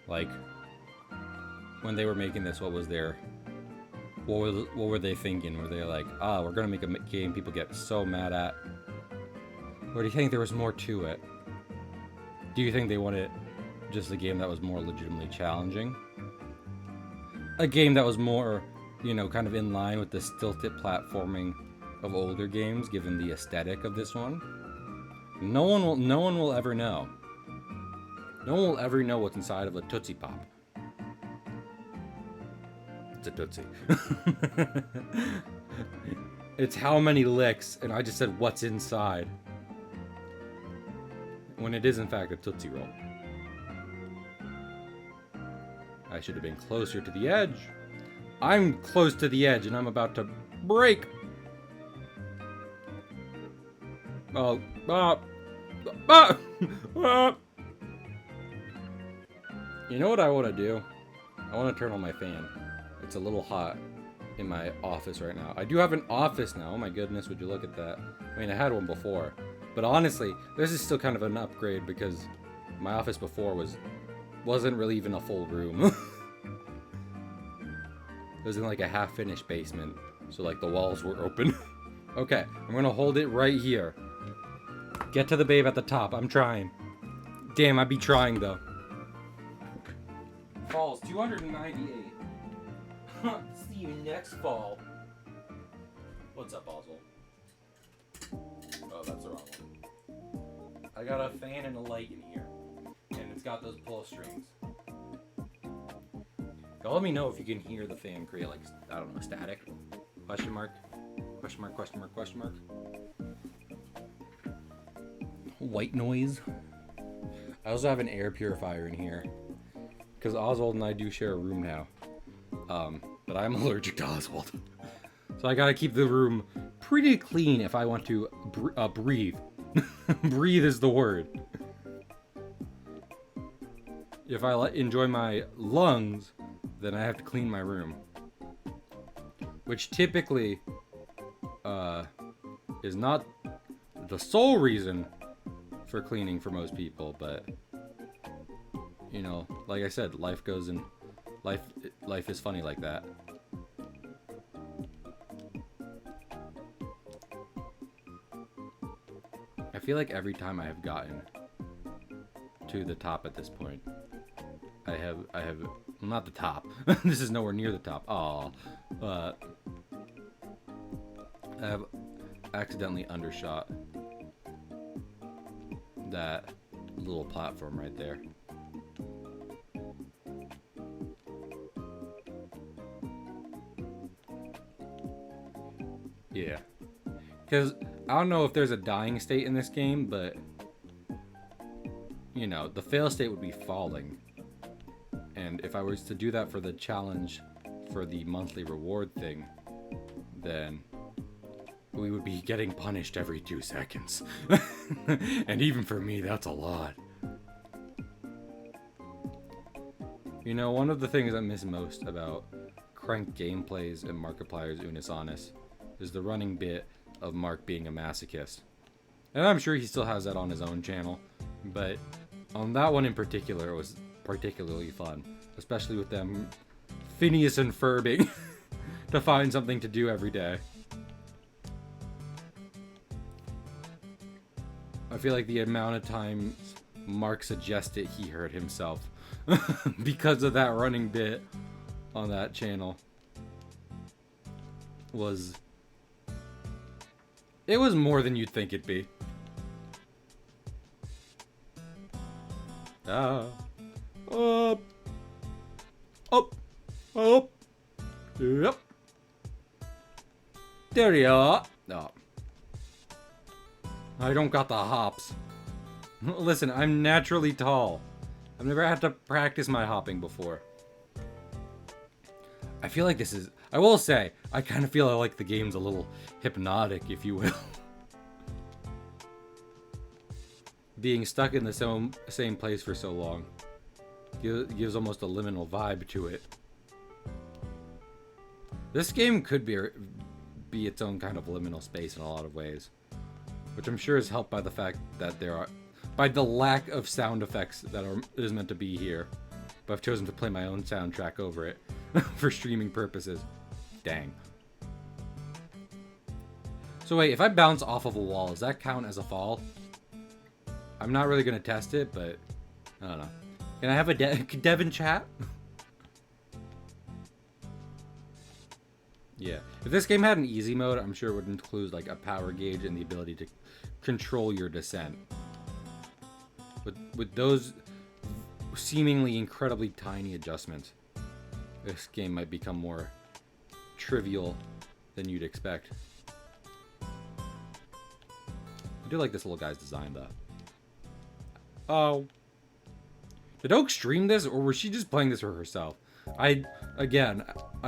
Like, when they were making this, what were they thinking? Were they like, we're gonna make a game people get so mad at? Or do you think there was more to it? Do you think they wanted just a game that was more legitimately challenging? A game that was more, you know, kind of in line with the stilted platforming of older games, given the aesthetic of this one? No one will ever know. No one will ever know what's inside of a Tootsie Pop. It's a Tootsie. It's how many licks, and I just said what's inside. When it is, in fact, a Tootsie Roll. I should have been closer to the edge. I'm close to the edge, and I'm about to break. Oh, You know what I want to do? I want to turn on my fan. It's a little hot in my office right now. I do have an office now. Oh my goodness, would you look at that? I mean, I had one before. But honestly, this is still kind of an upgrade because my office before wasn't really even a full room. It was in like a half-finished basement. So like the walls were open. Okay, I'm gonna hold it right here. Get to the babe at the top. I'm trying. Damn, I'd be trying though. Falls 298. See you next fall. What's up, Oswald? Oh, that's the wrong one. I got a fan and a light in here. And it's got those pull strings. Y'all let me know if you can hear the fan create, like, I don't know, static? Question mark? Question mark, question mark, question mark? White noise. I also have an air purifier in here. Because Oswald and I do share a room now. But I'm allergic to Oswald. So I gotta keep the room pretty clean if I want to breathe. Breathe is the word. If I enjoy my lungs, then I have to clean my room. Which typically is not the sole reason for cleaning for most people, but you know, like I said, life goes and life is funny like that. I feel like every time I have gotten to the top at this point, I have not the top. This is nowhere near the top. Aw, but I have accidentally undershot that little platform right there. Yeah, because I don't know if there's a dying state in this game, but you know, the fail state would be falling. And if I was to do that for the challenge for the monthly reward thing, then we would be getting punished every 2 seconds. And even for me, that's a lot. You know, one of the things I miss most about Crank gameplays and Markiplier's Unisonis is the running bit of Mark being a masochist. And I'm sure he still has that on his own channel, but on that one in particular, it was particularly fun, especially with them Phineas and Ferbing to find something to do every day. I feel like the amount of times Mark suggested he hurt himself because of that running bit on that channel was more than you'd think it'd be. Up, yep. There you are. Oh. I don't got the hops. Listen, I'm naturally tall. I've never had to practice my hopping before. I feel like this is... I will say, I kind of feel like the game's a little hypnotic, if you will. Being stuck in the same place for so long gives almost a liminal vibe to it. This game could be its own kind of liminal space in a lot of ways, which I'm sure is helped by the fact that by the lack of sound effects that is meant to be here. But I've chosen to play my own soundtrack over it for streaming purposes. Dang. So wait, if I bounce off of a wall, does that count as a fall? I'm not really gonna test it, but I don't know. Can I have a Dev in chat? Yeah. If this game had an easy mode, I'm sure it would include like a power gauge and the ability to control your descent. With those seemingly incredibly tiny adjustments, this game might become more trivial than you'd expect. I do like this little guy's design, though. Oh. Did Oak stream this, or was she just playing this for herself? I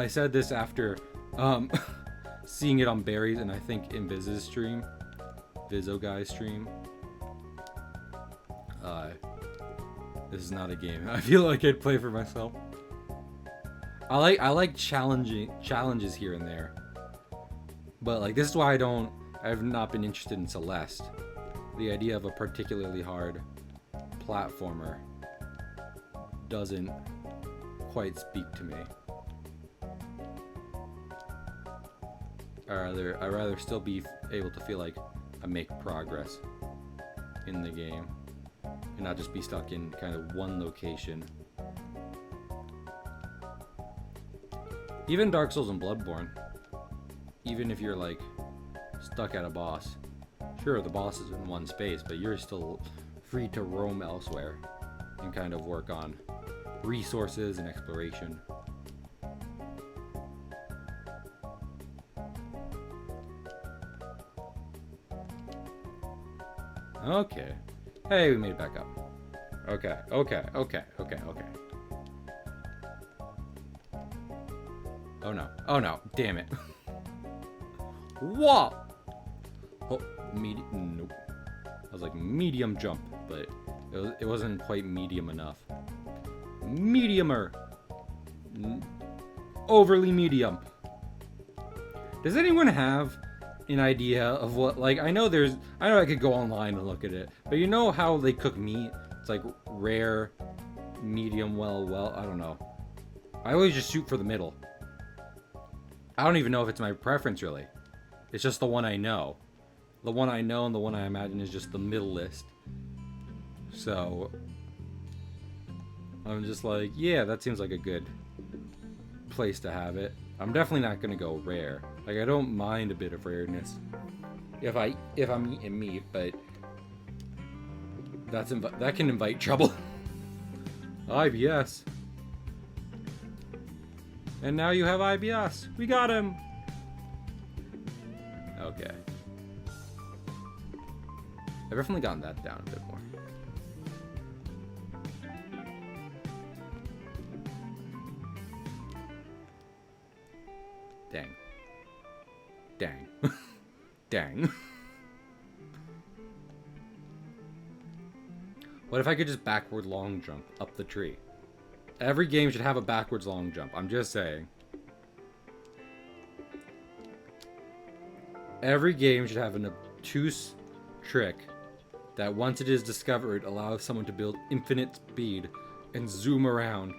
said this after seeing it on Barry's and I think in Viz's stream. Vizzo guy's stream. This is not a game I feel like I'd play for myself. I like challenges here and there. But like this is why I've not been interested in Celeste. The idea of a particularly hard platformer doesn't quite speak to me. I'd rather still be able to feel like I make progress in the game and not just be stuck in kind of one location. Even Dark Souls and Bloodborne, even if you're like stuck at a boss, sure the boss is in one space, but you're still free to roam elsewhere and kind of work on resources and exploration. Okay. Hey, we made it back up. Okay. Oh no. Oh no. Damn it. Whoa! Oh, nope. I was like medium jump, but it wasn't quite medium enough. Mediumer. Overly medium. Does anyone have an idea of what, like, I know I could go online and look at it, but you know how they cook meat? It's like rare, medium, well, I don't know. I always just shoot for the middle. I don't even know if it's my preference, really. It's just the one I know. The one I know and the one I imagine is just the middle list. So I'm just like, yeah, that seems like a good place to have it. I'm definitely not gonna go rare. Like, I don't mind a bit of rareness if I'm eating meat, but that can invite trouble. IBS. And now you have IBS. We got him. Okay. I've definitely gotten that down a bit more. Dang. Dang. What if I could just backward long jump up the tree? Every game should have a backwards long jump. I'm just saying. Every game should have an obtuse trick that once it is discovered allows someone to build infinite speed and zoom around,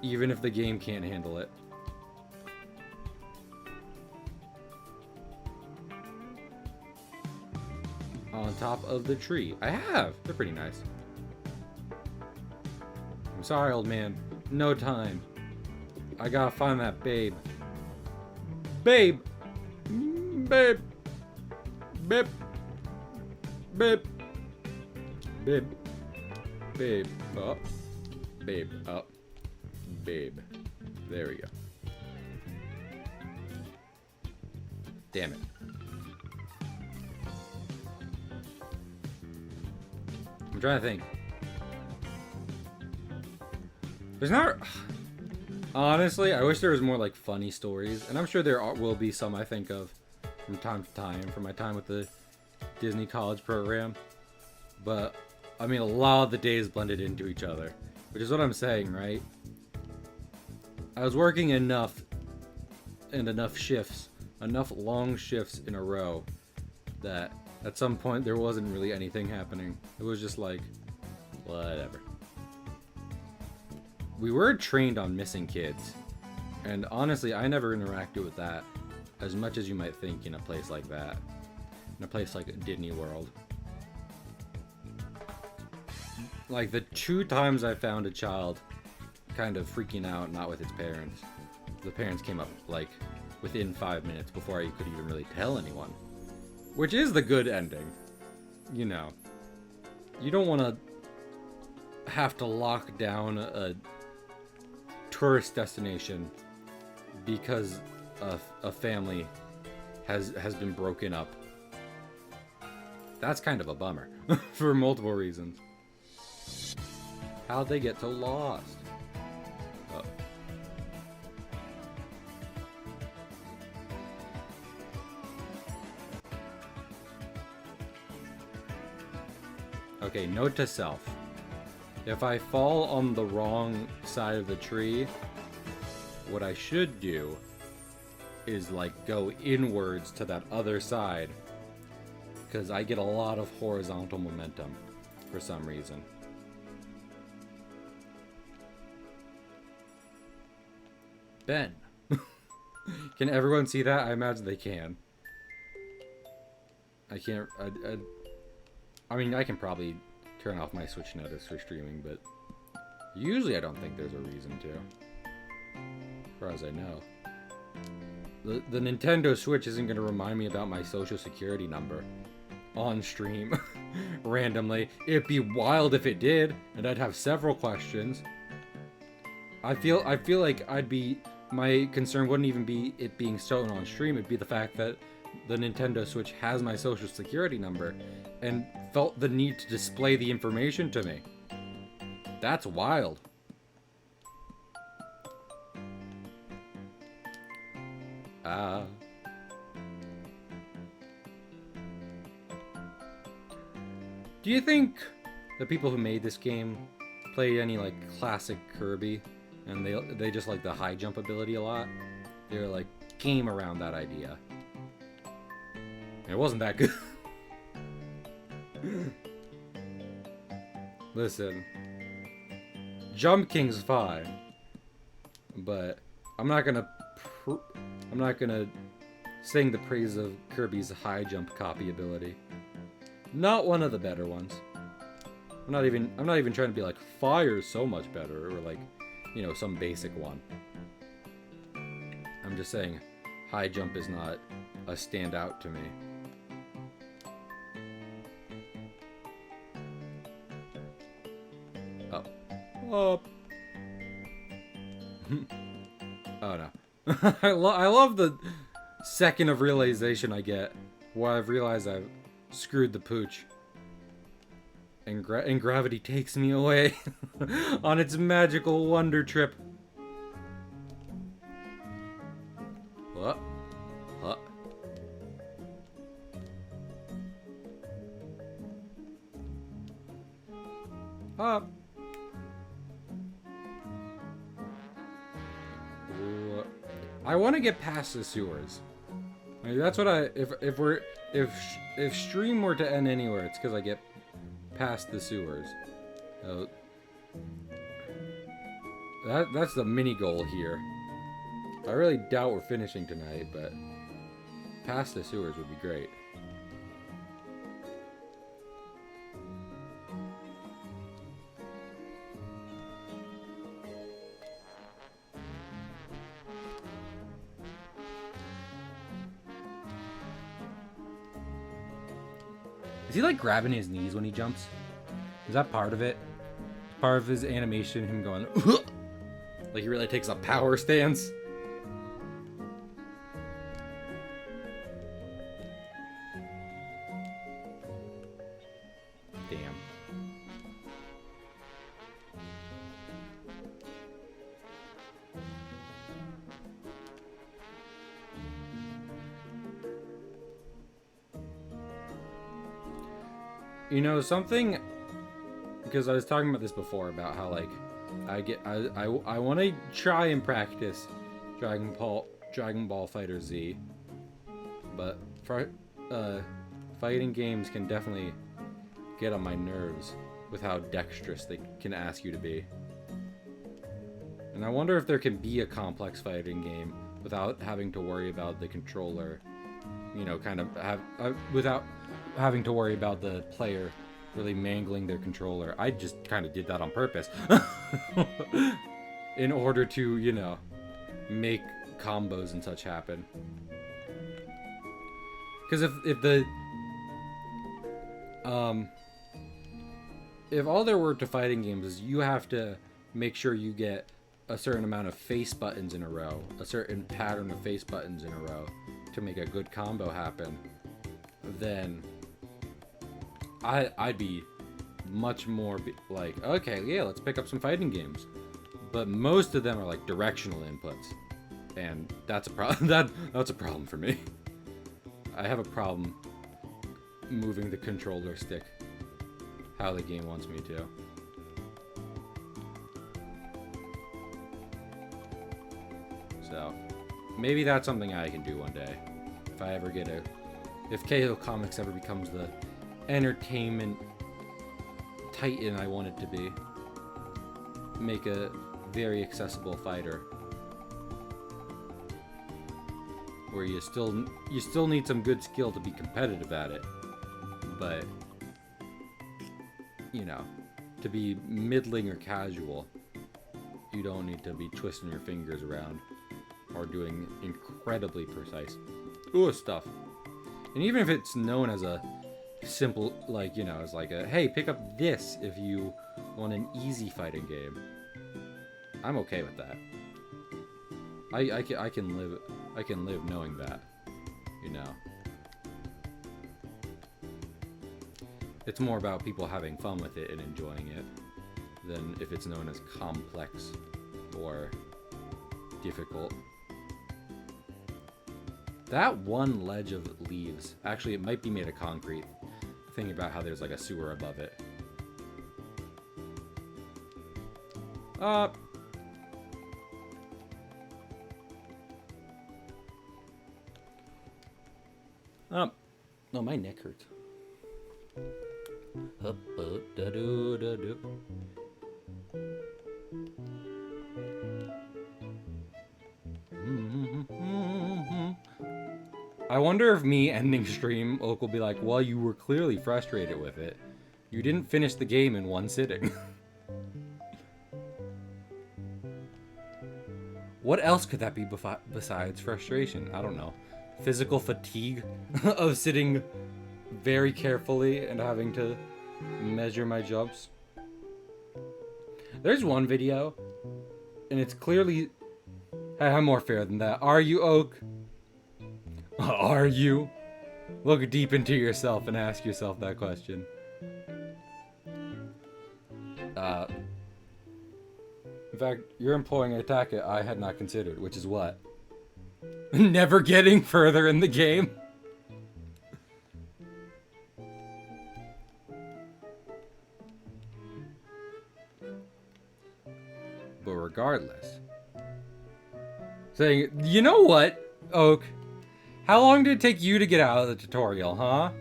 even if the game can't handle it. On top of the tree. I have. They're pretty nice. I'm sorry, old man. No time. I gotta find that babe. Babe! Babe! Babe! Babe! Babe! Babe. Up. Babe. Up. Babe. There we go. Damn it. I'm trying to think. There's not... Honestly, I wish there was more, like, funny stories. And I'm sure will be some I think of from time to time, from my time with the Disney College program. But, I mean, a lot of the days blended into each other. Which is what I'm saying, right? I was working enough shifts, enough long shifts in a row, that at some point there wasn't really anything happening. It was just like, whatever. We were trained on missing kids, and honestly, I never interacted with that as much as you might think in a place like that. In a place like Disney World. Like, the 2 times I found a child kind of freaking out, not with its parents, the parents came up, like, within 5 minutes before I could even really tell anyone. Which is the good ending. You know. You don't want to have to lock down tourist destination because a family has been broken up. That's kind of a bummer for multiple reasons. How'd they get so lost? Oh. Okay, note to self. If I fall on the wrong side of the tree, what I should do is like go inwards to that other side, because I get a lot of horizontal momentum for some reason. Ben. Can everyone see that? I imagine they can. I can't... I mean, I can probably turn off my Switch notice for streaming, but usually I don't think there's a reason to. As far as I know. The Nintendo Switch isn't going to remind me about my social security number on stream randomly. It'd be wild if it did, and I'd have several questions. I feel like my concern wouldn't even be it being stolen on stream. It'd be the fact that the Nintendo Switch has my social security number and felt the need to display the information to me. That's wild. Do you think the people who made this game played any like classic Kirby, and they just like the high jump ability a lot? They're like came around that idea. It wasn't that good. Listen, Jump King's fine, but I'm not gonna sing the praise of Kirby's high jump copy ability. Not one of the better ones. I'm not even trying to be like fire's so much better, or like, you know, some basic one. I'm just saying high jump is not a standout to me. Oh no. I love the second of realization I get where I've realized I've screwed the pooch. And gravity takes me away on its magical wonder trip. What? What? Up. I want to get past the sewers. Like, that's what if stream were to end anywhere, it's because I get past the sewers. That's the mini goal here. I really doubt we're finishing tonight, but past the sewers would be great. Is he like grabbing his knees when he jumps? Is that part of it? Part of his animation, him going like he really takes a power stance? Damn. You know something, because I was talking about this before about how like I want to try and practice Dragon Ball FighterZ, but fighting games can definitely get on my nerves with how dexterous they can ask you to be. And I wonder if there can be a complex fighting game without having to worry about the controller, you know, kind of without having to worry about the player really mangling their controller. I just kind of did that on purpose in order to, you know, make combos and such happen. Because if all there were to fighting games is you have to make sure you get a certain amount of face buttons in a row, a certain pattern of face buttons in a row to make a good combo happen, then I'd be much more like, okay, yeah, let's pick up some fighting games. But most of them are like directional inputs, and that's a problem. That's a problem for me. I have a problem moving the controller stick how the game wants me to. So maybe that's something I can do one day if I ever get if KO Comics ever becomes the entertainment titan I want it to be. Make a very accessible fighter where you still need some good skill to be competitive at it, but you know, to be middling or casual, you don't need to be twisting your fingers around or doing incredibly precise stuff. And even if it's known as a simple, like, you know, as like a, hey, pick up this if you want an easy fighting game, I'm okay with that. I can live knowing that, you know. It's more about people having fun with it and enjoying it than if it's known as complex or difficult. That one ledge of leaves, actually it might be made of concrete, thinking about how there's like a sewer above it. No, my neck hurts. I wonder if me ending stream, Oak will be like, well, you were clearly frustrated with it. You didn't finish the game in one sitting. What else could that be besides frustration? I don't know. Physical fatigue of sitting very carefully and having to measure my jumps. There's one video, and it's clearly... Hey, I'm more fair than that. Are you, Oak? Are you? Look deep into yourself and ask yourself that question. In fact, you're employing a tactic I had not considered, which is what? Never getting further in the game? But regardless, saying, you know what, Oak? How long did it take you to get out of the tutorial, huh?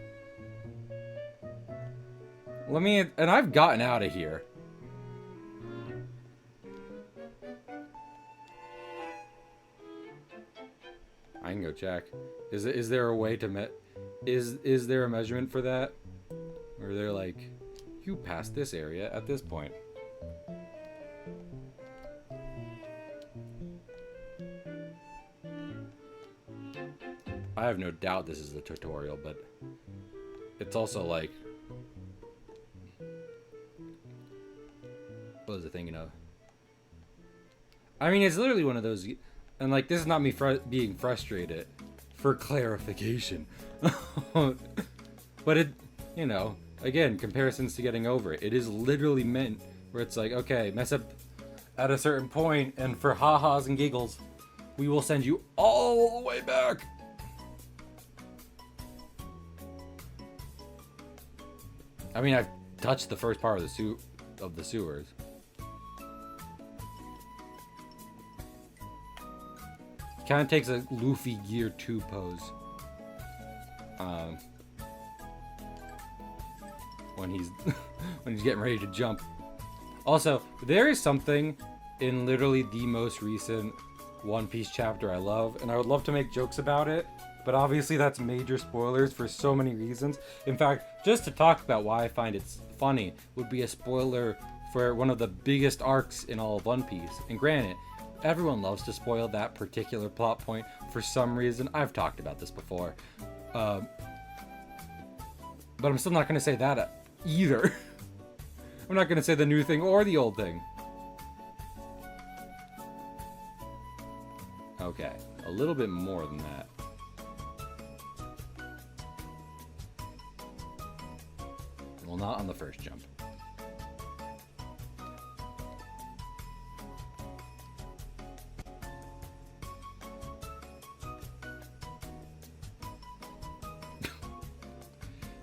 And I've gotten out of here. I can go check. Is there a way to is there a measurement for that? Or they're like, you passed this area at this point. I have no doubt this is the tutorial, but it's also like, what was I thinking of? I mean, it's literally one of those, and like, this is not me being frustrated for clarification. But it, you know, again, comparisons to getting over it. It is literally meant where it's like, okay, mess up at a certain point, and for ha-has and giggles, we will send you all the way back. I mean, I've touched the first part of the sewers. Kind of takes a Luffy Gear 2 pose. When he's when he's getting ready to jump. Also, there is something in literally the most recent One Piece chapter I love, and I would love to make jokes about it, but obviously that's major spoilers for so many reasons. In fact, just to talk about why I find it funny would be a spoiler for one of the biggest arcs in all of One Piece. And granted, everyone loves to spoil that particular plot point for some reason. I've talked about this before. But I'm still not going to say that either. I'm not going to say the new thing or the old thing. Okay, a little bit more than that. Well, not on the first jump.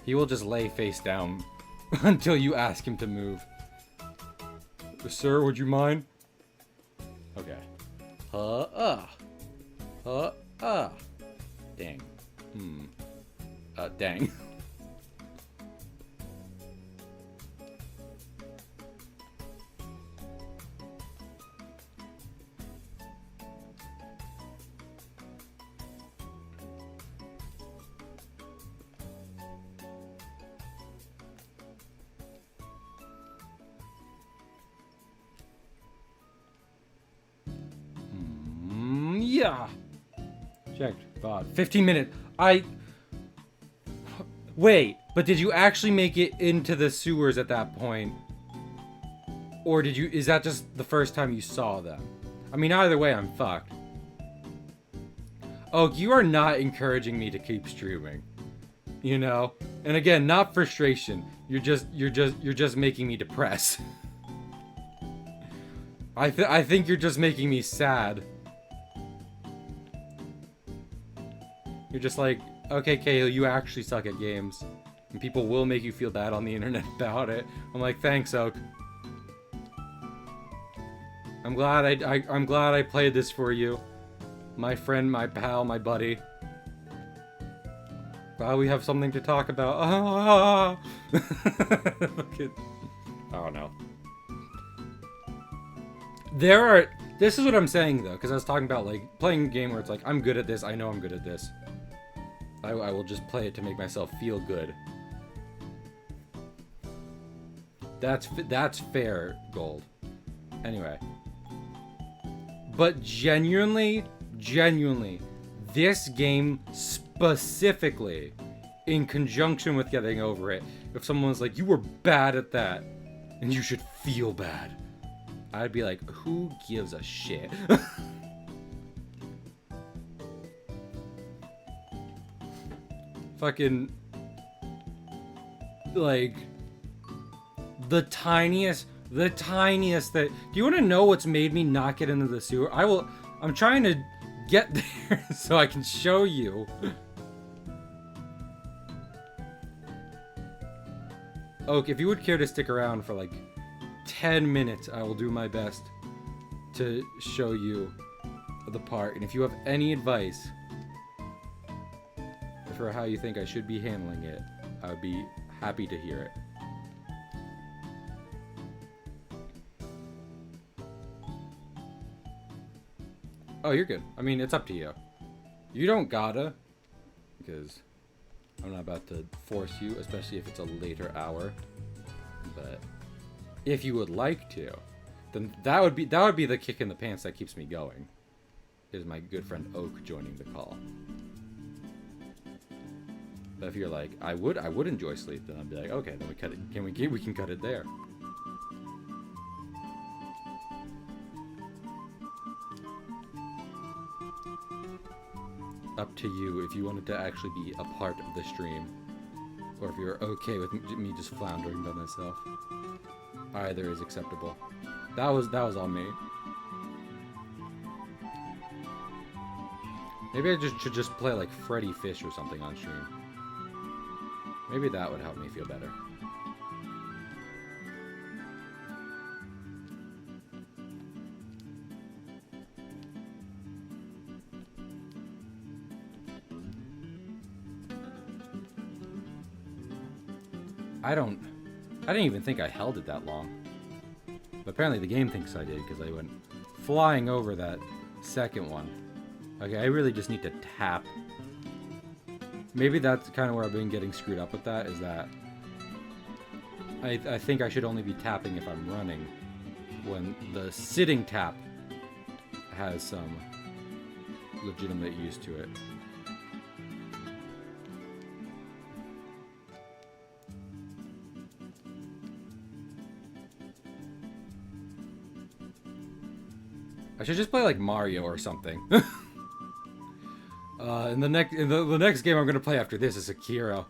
He will just lay face down until you ask him to move. Sir, would you mind? Okay. Dang. Dang. Yeah. Checked. God. 15 minutes. Wait, but did you actually make it into the sewers at that point? Or is that just the first time you saw them? I mean, either way, I'm fucked. Oh, you are not encouraging me to keep streaming. You know? And again, not frustration. You're just making me depressed. I think you're just making me sad. You're just like, okay, Cahill, you actually suck at games. And people will make you feel bad on the internet about it. I'm like, thanks, Oak. I'm glad I played this for you. My friend, my pal, my buddy. Glad we have something to talk about. I don't know. This is what I'm saying, though, because I was talking about, like, playing a game where it's like, I'm good at this, I know I'm good at this. I will just play it to make myself feel good. That's fair, Gold. Anyway. But genuinely, this game specifically, in conjunction with Getting Over It, if someone's like, you were bad at that, and you should feel bad, I'd be like, who gives a shit? Fucking, like, the tiniest that, do you want to know what's made me not get into the sewer? I'm trying to get there so I can show you. Oak, if you would care to stick around for like 10 minutes, I will do my best to show you the part. And if you have any advice for how you think I should be handling it, I would be happy to hear it. Oh, you're good. I mean, it's up to you. You don't gotta, because I'm not about to force you, especially if it's a later hour. But if you would like to, then that would be the kick in the pants that keeps me going. Is my good friend Oak joining the call. But if you're like, I would enjoy sleep, then I'd be like, okay, then we cut it. We can cut it there. Up to you if you wanted to actually be a part of the stream, or if you're okay with me just floundering by myself. Either is acceptable. That was all me. Maybe I should just play like Freddy Fish or something on stream. Maybe that would help me feel better. I didn't even think I held it that long. But apparently the game thinks I did, because I went flying over that second one. Okay, I really just need to tap. Maybe that's kind of where I've been getting screwed up with that, is that I think I should only be tapping if I'm running, when the sitting tap has some legitimate use to it. I should just play like Mario or something. And the next game I'm gonna play after this is Sekiro.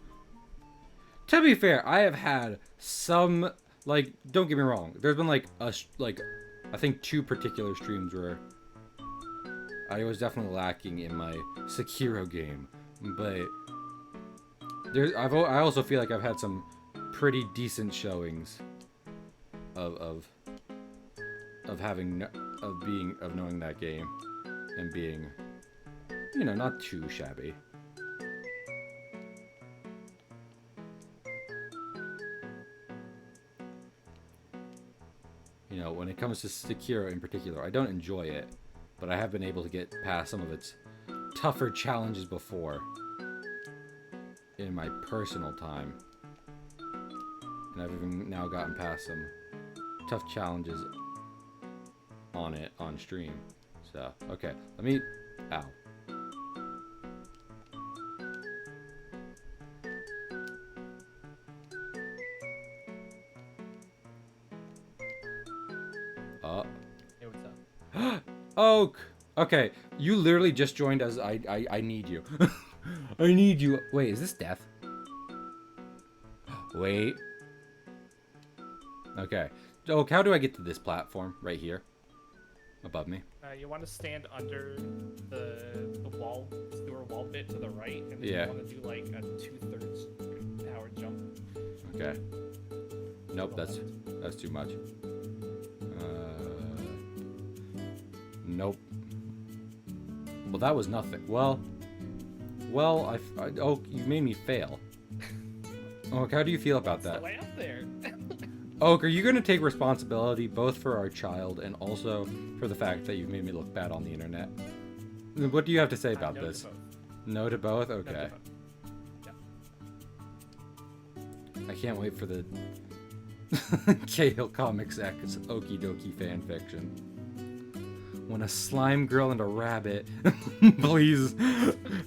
To be fair, I have had some, like, don't get me wrong. There's been like I think 2 particular streams where I was definitely lacking in my Sekiro game, but I also feel like I've had some pretty decent showings of knowing that game and being, you know, not too shabby. You know, when it comes to Sekiro in particular, I don't enjoy it, but I have been able to get past some of its tougher challenges before in my personal time. And I've even now gotten past some tough challenges on it on stream. So, okay, let me... Ow. Hey, what's up? Oak! Okay, you literally just joined as I need you. I need you. Wait, is this death? Wait. Okay. Oak, how do I get to this platform? Right here? Above me? You want to stand under the wall, sewer wall bit to the right, and then Yeah. you want to do like a 2/3 power jump. Okay. Nope, that's too much. Nope. Well, that was nothing. Well, oh, you made me fail. Oak, how do you feel about That's that? the way up there. Oak, are you going to take responsibility both for our child and also for the fact that you've made me look bad on the internet? What do you have to say about No to this? both. No to both? No to Okay. both. I can't wait for the Cahill Comics X Okie Dokie fanfiction. When a slime girl and a rabbit. Please.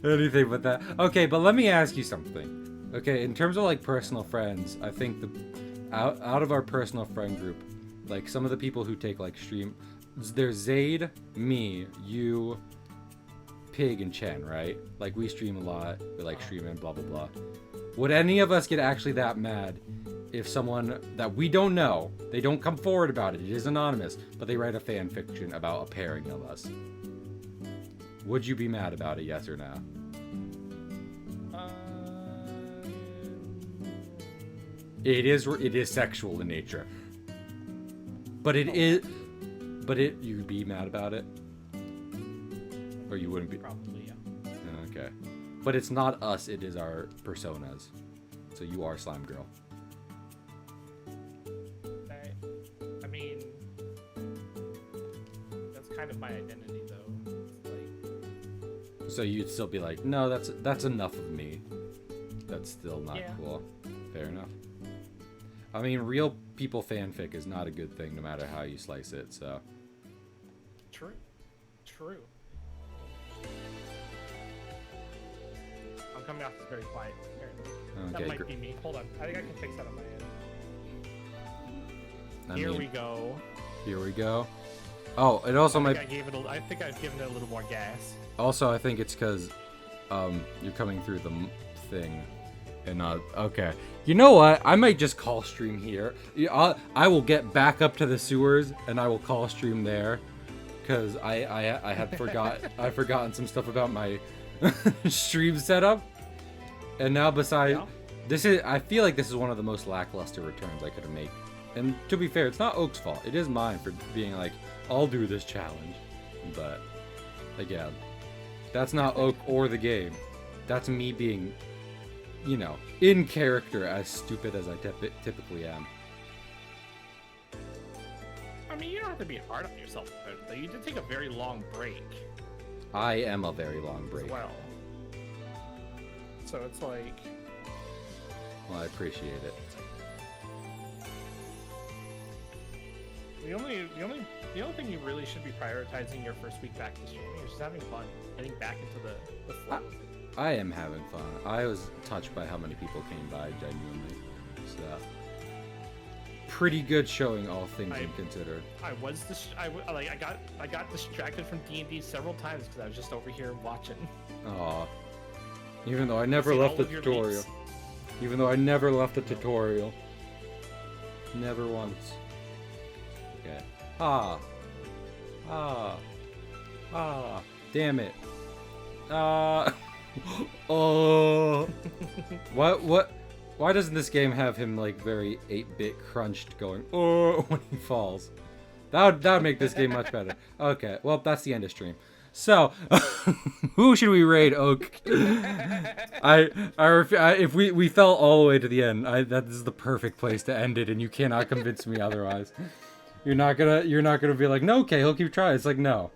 Anything but that. Okay, but let me ask you something. Okay, in terms of like personal friends, I think out of our personal friend group, like some of the people who take like stream, there's Zaid, me, you, Pig, and Chen, right? Like we stream a lot, we like streaming, blah blah blah. Would any of us get actually that mad if someone that we don't know, they don't come forward about it, it is anonymous, but they write a fan fiction about a pairing of us? Would you be mad about it, yes or no? It is sexual in nature. But you'd be mad about it? Or you wouldn't be? Probably, yeah. Okay. But it's not us, it is our personas. So you are Slime Girl. I mean, that's kind of my identity, though. It's like, So you'd still be like, no, that's enough of me. That's still not Yeah. cool. Fair enough. I mean, real people fanfic is not a good thing, no matter how you slice it. So. true. I'm coming off this very quiet. Apparently. Okay. That might be me. Hold on. I think I can fix that on my end. I Here mean, we go. Here we go. Oh, it also I might. think I've given it a little more gas. Also, I think it's because you're coming through the thing, and not. Okay. You know what? I might just call stream here. I will get back up to the sewers, and I will call stream there, because I had I've forgotten some stuff about my stream setup, and now besides I feel like this is one of the most lackluster returns I could have made. And to be fair, it's not Oak's fault. It is mine for being like, I'll do this challenge. But again, that's not Oak or the game. That's me being, you know, in character, as stupid as I typically am. I mean, you don't have to be hard on yourself about it, though. You did take a very long break I am a very long as break. well. So it's like, Well, I appreciate it. the only thing you really should be prioritizing your first week back to streaming is just having fun, getting back into the flow of it. I am having fun. I was touched by how many people came by, genuinely. So, pretty good showing, all things considered. I was I got distracted from D&D several times because I was just over here watching. Aw. Even though I never Seeing left all the of your tutorial. leaps. Even though I never left the tutorial. Never once. Okay. Ah. Ah. Ah. Damn it. Oh. What? Why doesn't this game have him like very 8-bit crunched going, oh, when he falls? That would make this game much better. Okay, well, that's the end of stream. So, who should we raid? Oak. If we fell all the way to the end, that is the perfect place to end it, and you cannot convince me otherwise. You're not gonna be like, no, okay, he'll keep trying. It's like, no,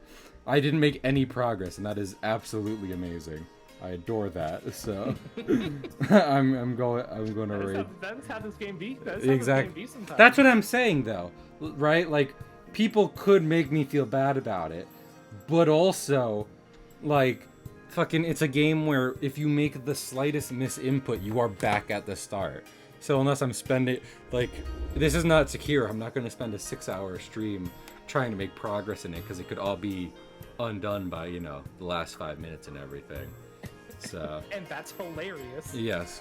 I didn't make any progress, and that is absolutely amazing. I adore that. So, I'm going to raid. That's how this game be. Exactly. That's what I'm saying, though, right? Like, people could make me feel bad about it. But also, like, fucking, it's a game where if you make the slightest misinput, you are back at the start. So unless I'm spending, like, this is not secure. I'm not going to spend a 6-hour stream trying to make progress in it because it could all be undone by, you know, the last 5 minutes and everything. So. And that's hilarious. Yes.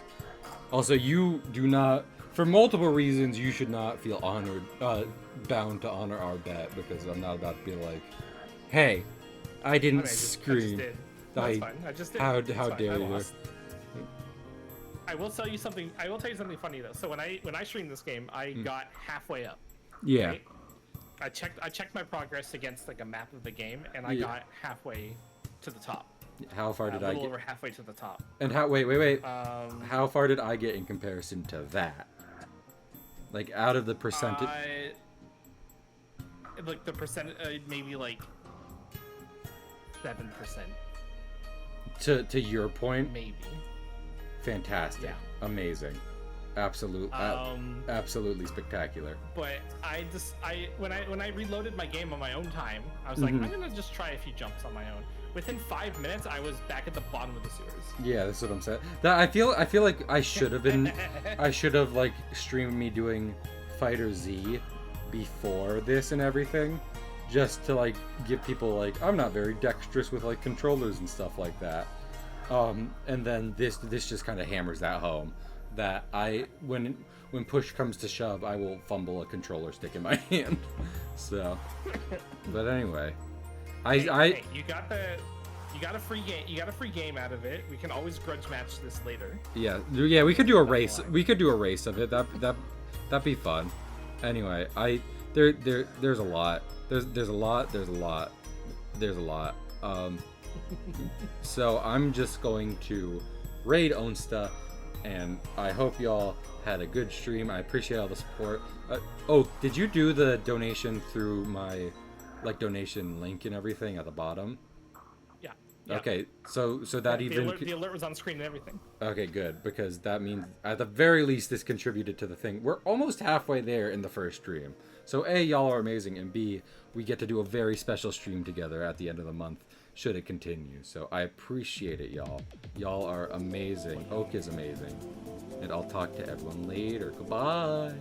Also, you do not, for multiple reasons, you should not feel honored, bound to honor our bet because I'm not about to be like, hey, I didn't scream. I just did. That's fine. I just did. How fine. dare you? I will tell you something. I will tell you something funny though. So when I streamed this game, I got halfway up. Yeah. Right? I checked my progress against like a map of the game, and I got halfway to the top. How far did I get? A little over halfway to the top. And wait. How far did I get in comparison to that? Like out of the percentage. Like the percent, maybe like 7%. To your point. Maybe. Fantastic. Yeah. Amazing. Absolutely spectacular. But when I reloaded my game on my own time, I was like, I'm gonna just try a few jumps on my own. Within 5 minutes, I was back at the bottom of the sewers. Yeah, that's what I'm saying. I feel like I should have been. I should have like streamed me doing Fighter Z before this and everything, just to like give people like I'm not very dexterous with like controllers and stuff like that. And then this just kind of hammers that home that when push comes to shove, I will fumble a controller stick in my hand. So, but anyway, hey, you got a free game. You got a free game out of it. We can always grudge match this later. Yeah. We could do a race. We could do a race of it. That'd be fun. Anyway, there's a lot. There's a lot. So I'm just going to raid Onsta, and I hope y'all had a good stream. I appreciate all the support. Oh, did you do the donation through my donation link and everything at the bottom? Yeah. Okay, so that the alert was on screen and everything. Okay, good, because that means at the very least this contributed to the thing. We're almost halfway there in the first stream. So A, y'all are amazing, and B, we get to do a very special stream together at the end of the month, should it continue. So I appreciate it, y'all. Y'all are amazing. Oak is amazing. And I'll talk to everyone later. Goodbye.